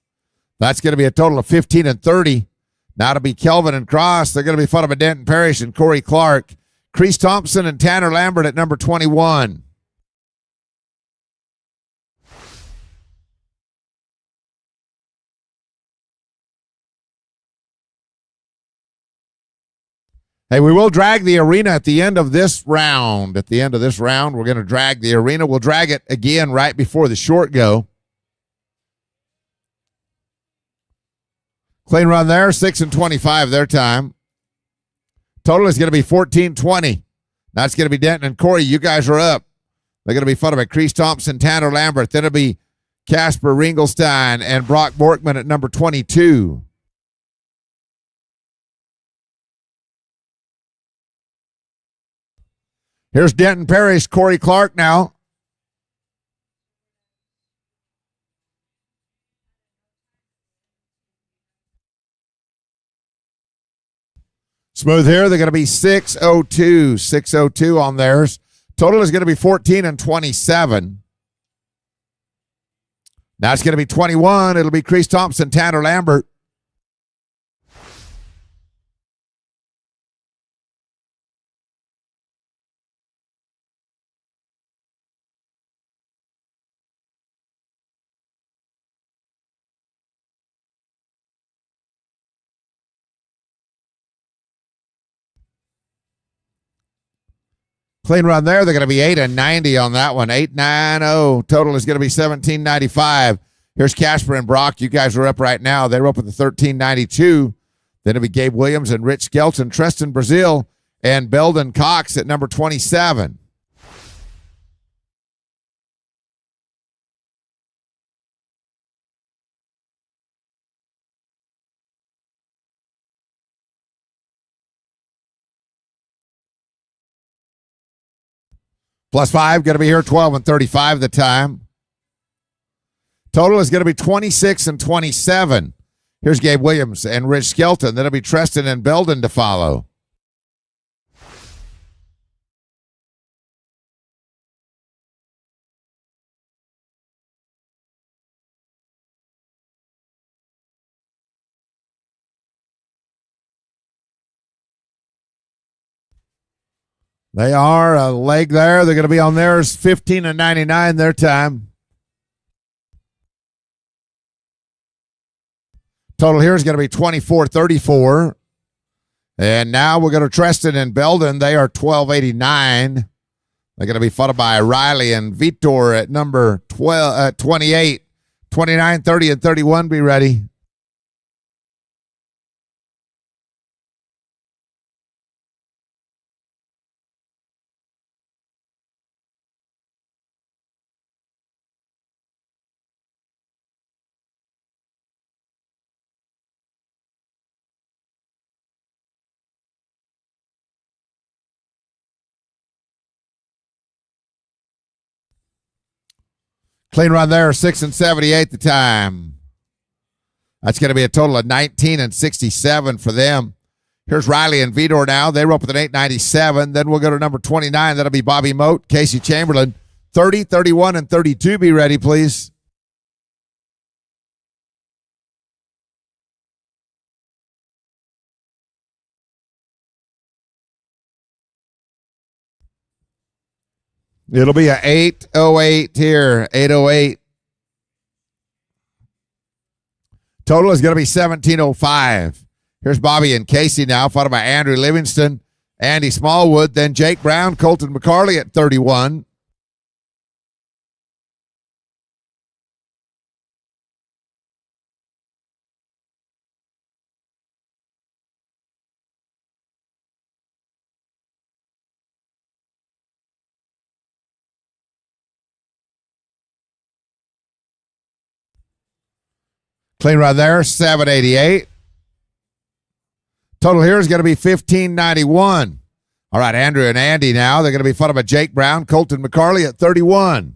That's going to be a total of 15 and 30. Now to be Kelvin and Cross. They're going to be followed by Denton Parrish and Corey Clark. Crease Thompson and Tanner Lambert at number 21. Hey, we will drag the arena at the end of this round. At the end of this round, we're going to drag the arena. We'll drag it again right before the short go. Clean run there, 6 and 25 their time. Total is going to be 14-20. That's going to be Denton and Corey. You guys are up. They're going to be followed by Crease Thompson, Tanner Lambert. Then it'll be Casper Ringelstein and Brock Borkman at number 22. Here's Denton Parrish, Corey Clark now. Smooth here. They're going to be 6:02. 6:02 on theirs. Total is going to be 14 and 27. Now it's going to be 21. It'll be Crease Thompson, Tanner Lambert. Clean run there. They're going to be 8 and 90 on that one. 8.90. Total is going to be 17.95. Here's Casper and Brock. You guys are up right now. They're up with the 13.92. Then it'll be Gabe Williams and Rich Skelton, Tristan Brazil, and Belden Cox at number 27. +5 going to be here 12 and 35 the time. Total is going to be 26 and 27. Here's Gabe Williams and Rich Skelton. That'll be Treston and Belden to follow. They are a leg there. They're going to be on theirs 15 and 99 their time. Total here is going to be 24-34. And now we're going to Treston and Belden. They are 12.89. They're going to be followed by Riley and Vitor at number 28. 29, 30, and 31. Be ready. Clean run there, 6 and 78 the time. That's going to be a total of 19 and 67 for them. Here's Riley and Vitor now. They rope with an 8.97. Then we'll go to number 29. That'll be Bobby Moat, Casey Chamberlain. 30, 31, and 32. Be ready, please. It'll be a 808 here, 808. Total is going to be 1705. Here's Bobby and Casey now, followed by Andrew Livingston, Andy Smallwood, then Jake Brown, Colton McCarley at 31. Clean run there, 788. Total here is going to be 1591. All right, Andrew and Andy now. They're going to be followed by Jake Brown, Colton McCarley at 31.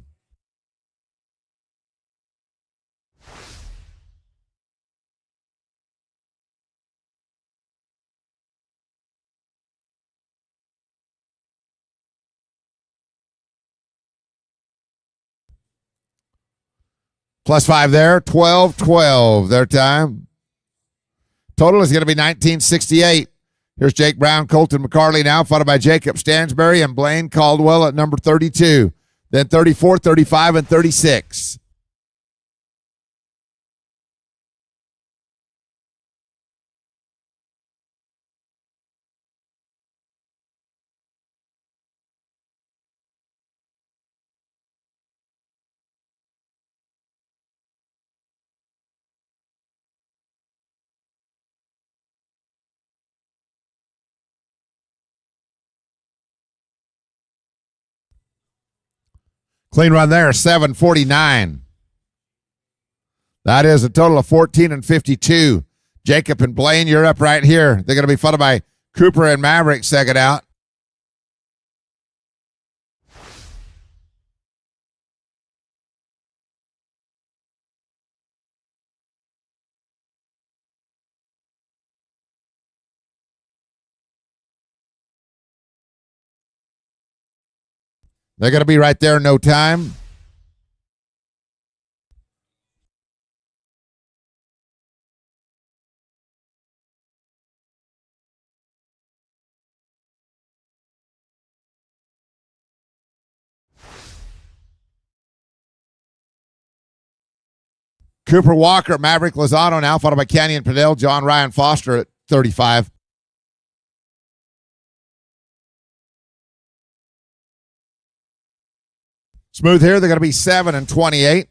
+5 there, 12-12 their time. Total is going to be 1968. Here's Jake Brown, Colton McCarley now, followed by Jacob Stansberry and Blaine Caldwell at number 32. Then 34, 35, and 36. Clean run there, 749. That is a total of 14 and 52. Jacob and Blaine, you're up right here. They're going to be followed by Cooper and Maverick second out. They're going to be right there in no time. Cooper Walker, Maverick Lozano now, followed by Canyon Padell, John Ryan Foster at 35. Smooth here, they're going to be 7 and 28.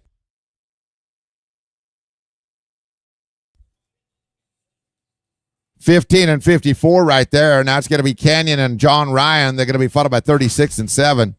$15 and 54 right there. Now it's going to be Canyon and John Ryan. They're going to be followed by 36 and 7.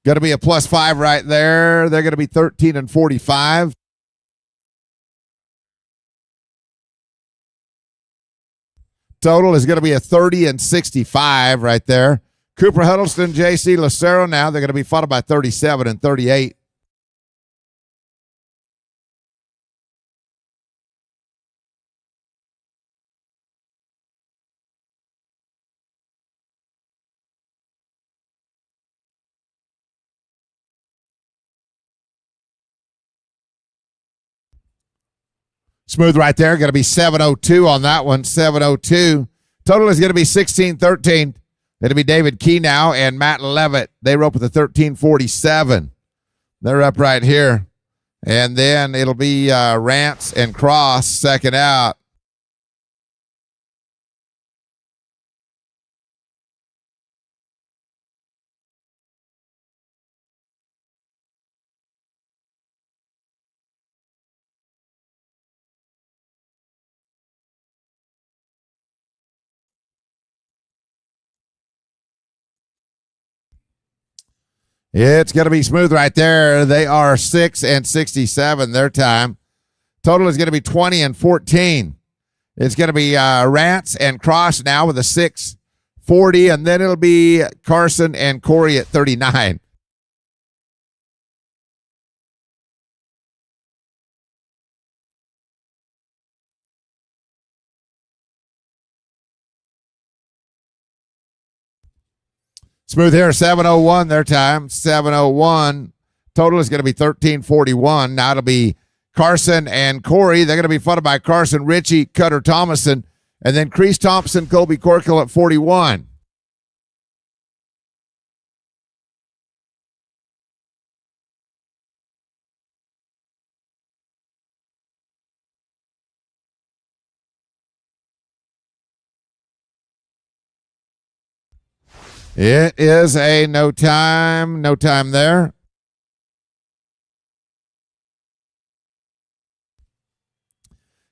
Going to be a +5 right there. They're going to be 13 and 45. Total is going to be a 30 and 65 right there. Cooper Huddleston, J.C. Lucero now. They're going to be followed by 37 and 38. Smooth right there. Going to be 7:02 on that one. 7:02. Total is going to be 16-13. It'll be David Key now and Matt Levitt. They rope with a 13:47. They're up right here. And then it'll be Rance and Cross second out. It's going to be smooth right there. They are 6 and 67 their time. Total is going to be 20 and 14. It's going to be Rance and Cross now with a 6:40, and then it'll be Carson and Corey at 39. Smooth here, 7:01 their time. 7:01. Total is going to be 13:41. Now it'll be Carson and Corey. They're going to be followed by Carson Ritchie, Cutter Thomason, and then Crease Thompson, Colby Corkill at 41. It is a no time there.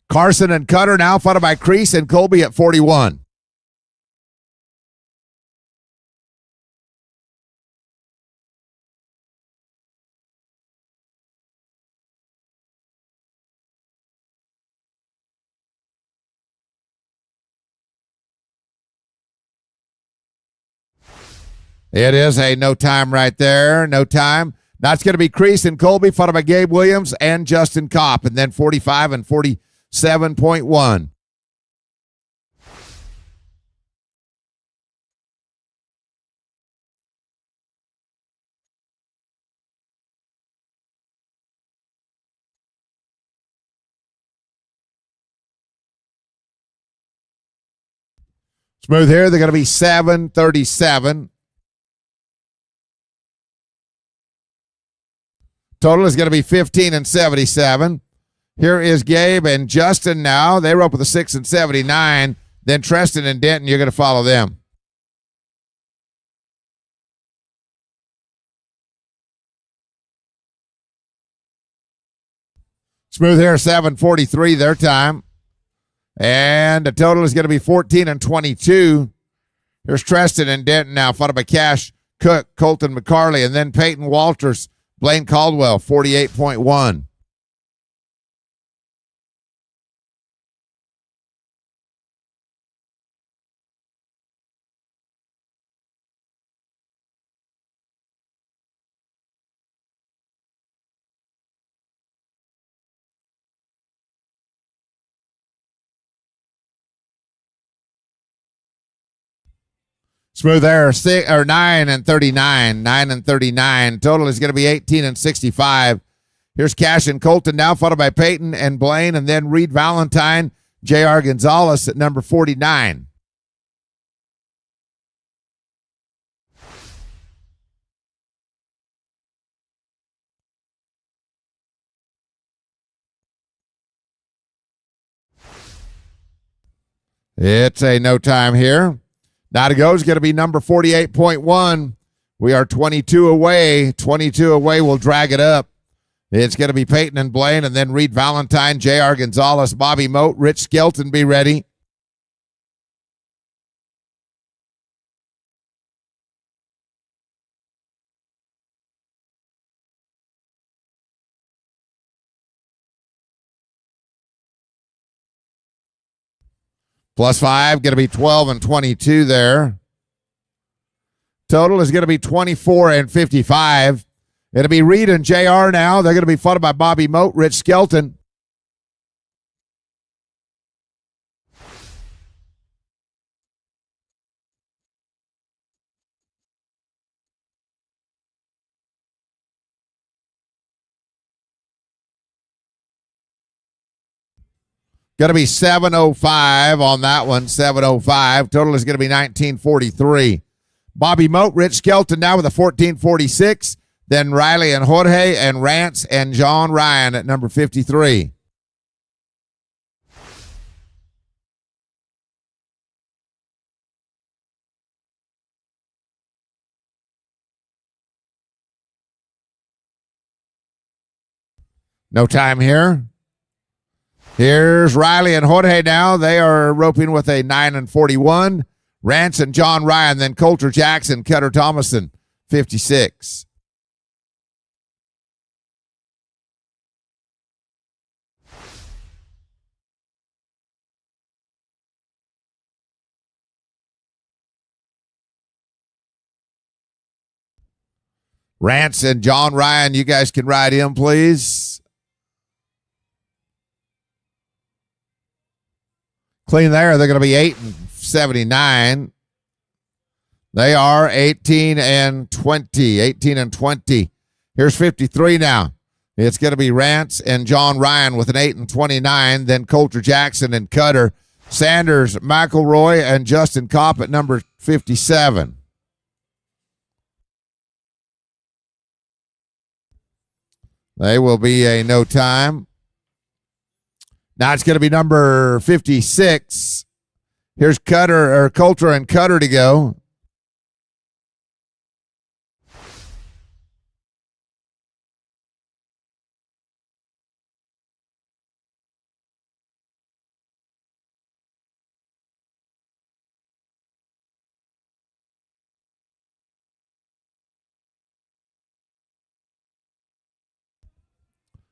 Carson and Cutter now followed by Crease and Colby at 41. It is a no time right there. No time. Now it's going to be Crease and Colby, followed by Gabe Williams and Justin Kopp, and then 45 and 47.1. Smooth here. They're going to be 7:37. Total is going to be 15 and 77. Here is Gabe and Justin now. They were up with a 6 and 79. Then Treston and Denton, you're going to follow them. Smooth here, 7:43 their time. And the total is going to be 14 and 22. Here's Treston and Denton now, followed by Cash Cook, Colton McCarley, and then Peyton Walters, Blaine Caldwell, 48.1. Smooth there, 9 and 39. 9 and 39. Total is going to be 18 and 65. Here's Cash and Colton now, followed by Peyton and Blaine, and then Reed Valentine, J.R. Gonzalez at number 49. It's a no time here. Now to go is going to be number 48.1. We are 22 away. 22 away. We'll drag it up. It's going to be Peyton and Blaine, and then Reed Valentine, J.R. Gonzalez, Bobby Moat, Rich Skelton, be ready. +5, going to be 12 and 22 there. Total is going to be 24 and 55. It'll be Reed and JR now. They're going to be followed by Bobby Moat, Rich Skelton. Going to be 7:05 on that one, 7:05. Total is going to be 19:43. Bobby Moat, Rich Skelton now with a 14:46. Then Riley and Jorge and Rance and John Ryan at number 53. No time here. Here's Riley and Jorge now. They are roping with a 9 and 41. Rance and John Ryan, then Coulter Jackson, Cutter Thomason, 56. Rance and John Ryan, you guys can ride in, please. Clean there. They're going to be 8 and 79. They are 18 and 20. 18 and 20. Here's 53 now. It's going to be Rance and John Ryan with an 8 and 29. Then Coulter Jackson and Cutter. Sanders, McElroy, and Justin Kopp at number 57. They will be a no time. Now it's going to be number 56. Here's Coulter and Cutter to go.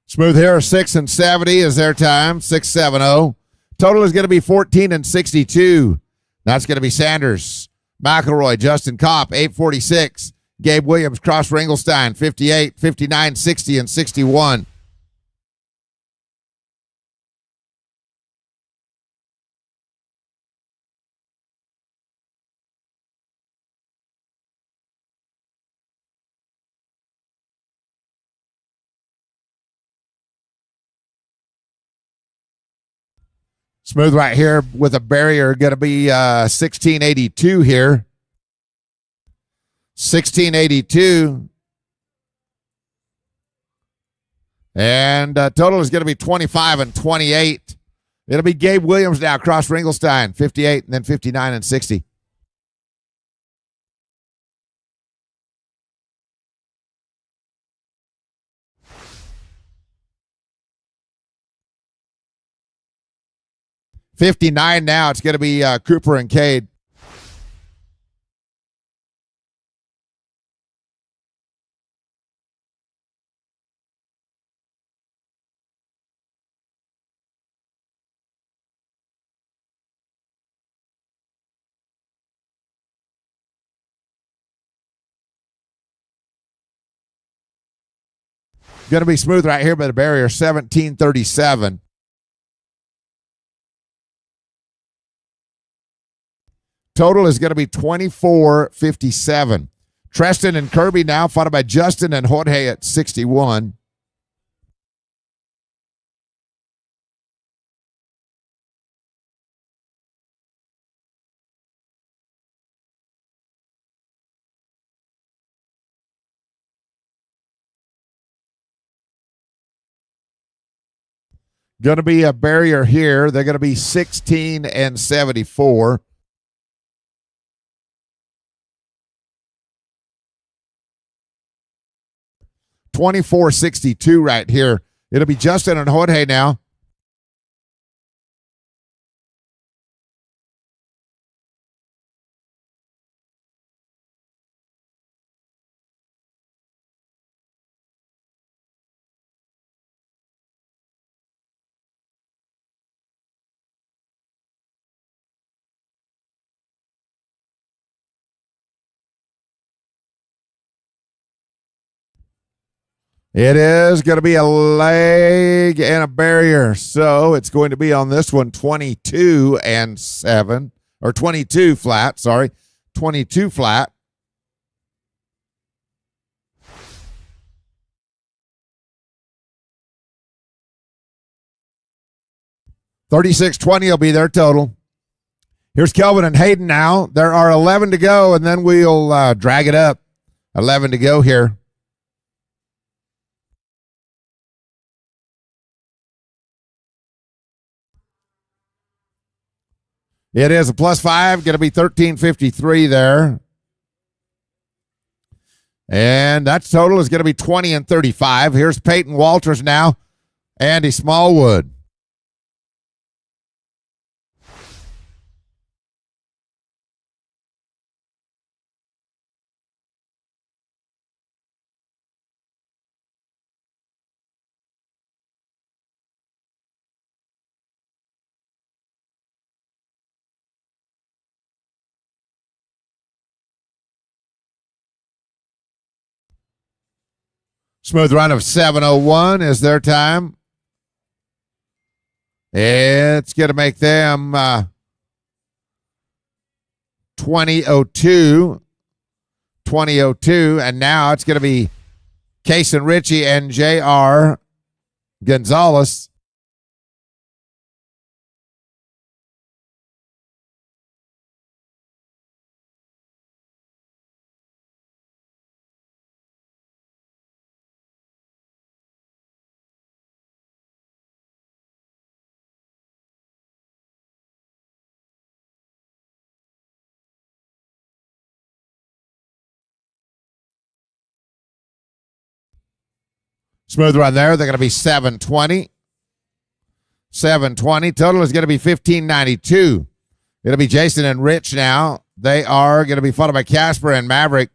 Smooth here, 6 and 70 is their time, 6:70. Total is going to be 14 and 62. That's going to be Sanders, McElroy, Justin Kopp, 8:46. Gabe Williams, Cross Ringelstein, 58, 59, 60, and 61. Smooth right here with a barrier, going to be 1682 here. 1682. And total is going to be 25 and 28. It'll be Gabe Williams now, Cross Ringelstein, 58, and then 59 and 60. $59 now. It's going to be Cooper and Cade. Going to be smooth right here by the barrier, 1737. Total is going to be 24:57. Treston and Kirby now, followed by Justin and Jorge at 61. Going to be a barrier here. They're going to be 16 and 74. $24.62 right here. It'll be Justin and Jorge now. It is going to be a leg and a barrier. So it's going to be on this one 22 and 7, or 22 flat, sorry. 22 flat. $36.20 will be their total. Here's Kelvin and Hayden now. There are 11 to go, and then we'll drag it up. 11 to go here. It is a +5, going to be 13.53 there. And that total is going to be 20 and 35. Here's Peyton Walters now. Andy Smallwood. Smooth run of 7:01 is their time. It's going to make them 20:02. 20:02. And now it's going to be Case and Richie and J.R. Gonzalez. Smooth run there. They're going to be 7:20. 7:20. Total is going to be 15.92. It'll be Jason and Rich now. They are going to be followed by Casper and Maverick.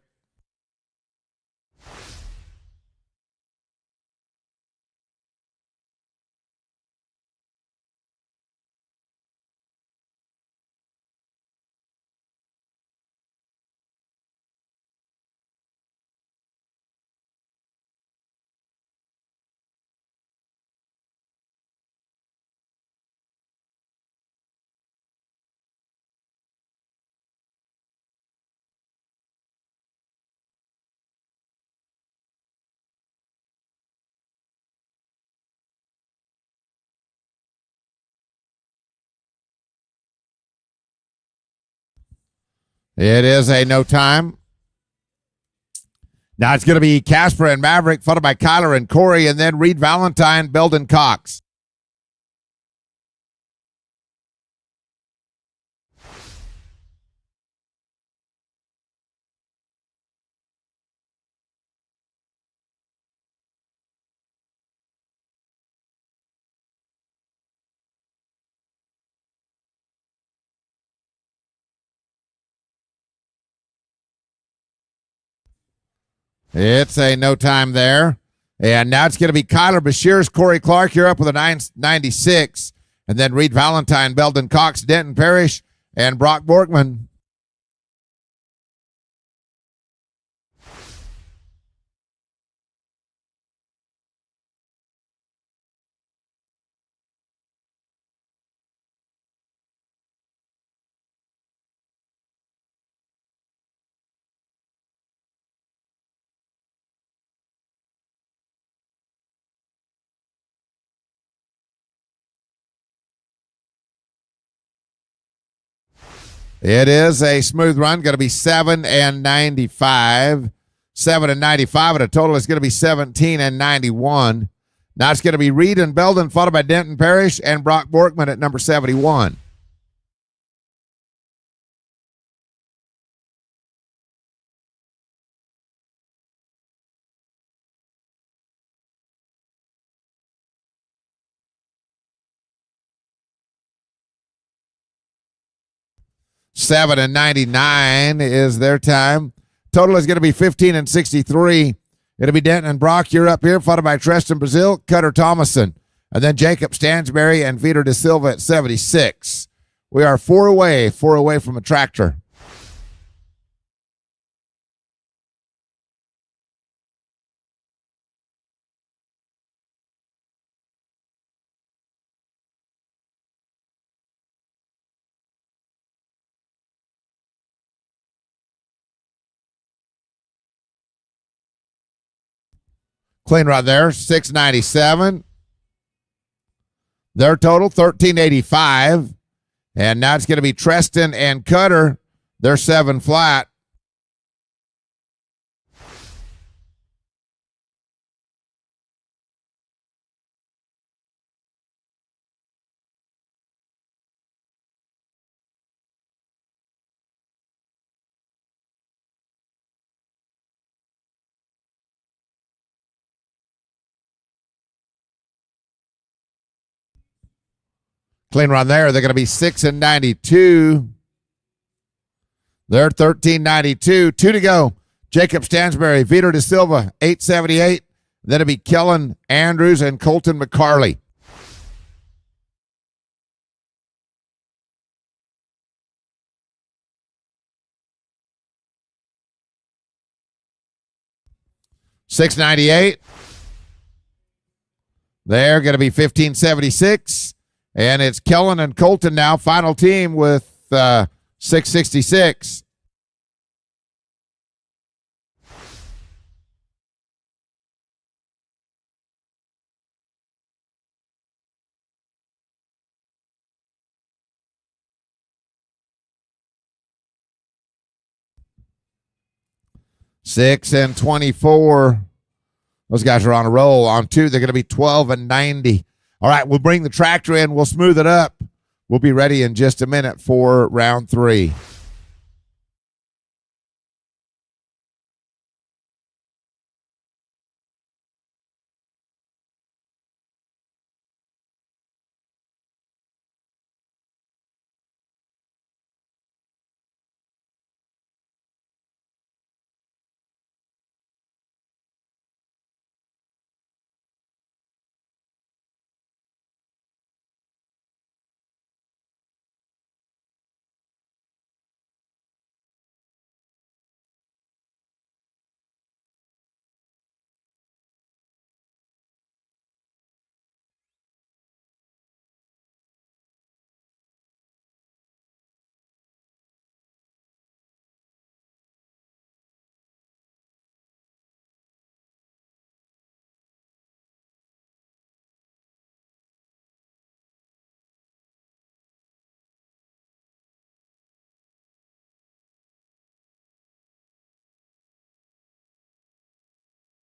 It is a no time. Now it's going to be Casper and Maverick, followed by Kyler and Corey, and then Reed Valentine, Belden Cox. It's a no time there. And now it's going to be Kyler Bashirs, Corey Clark. You're up with a 996. And then Reed Valentine, Belden Cox, Denton Parrish, and Brock Borkman. It is a smooth run, going to be 7 and 95. 7 and 95, and a total is going to be 17 and 91. Now it's going to be Reed and Belden, followed by Denton Parrish and Brock Borkman at number 71. Seven and 99 is their time. Total is going to be 15 and 63. It'll be Denton and Brock. You're up here, followed by Treston Brazil, Cutter Thomason, and then Jacob Stansberry and Vitor De Silva at 76. We are four away from a tractor. Clean right there, 697. Their total, 1385. And now it's going to be Treston and Cutter. They're 7 flat. Clean run there. They're going to be 6 and 92. They're 1392. 2 to go. Jacob Stansberry, Vitor De Silva, 878. Then it'll be Kellen Andrews and Colton McCarley. $698. They're going to be 1576. And it's Kellen and Colton now, final team with 666. $6 and 24. Those guys are on a roll. On 2, they're going to be 12 and 90. All right, we'll bring the tractor in. We'll smooth it up. We'll be ready in just a minute for round 3.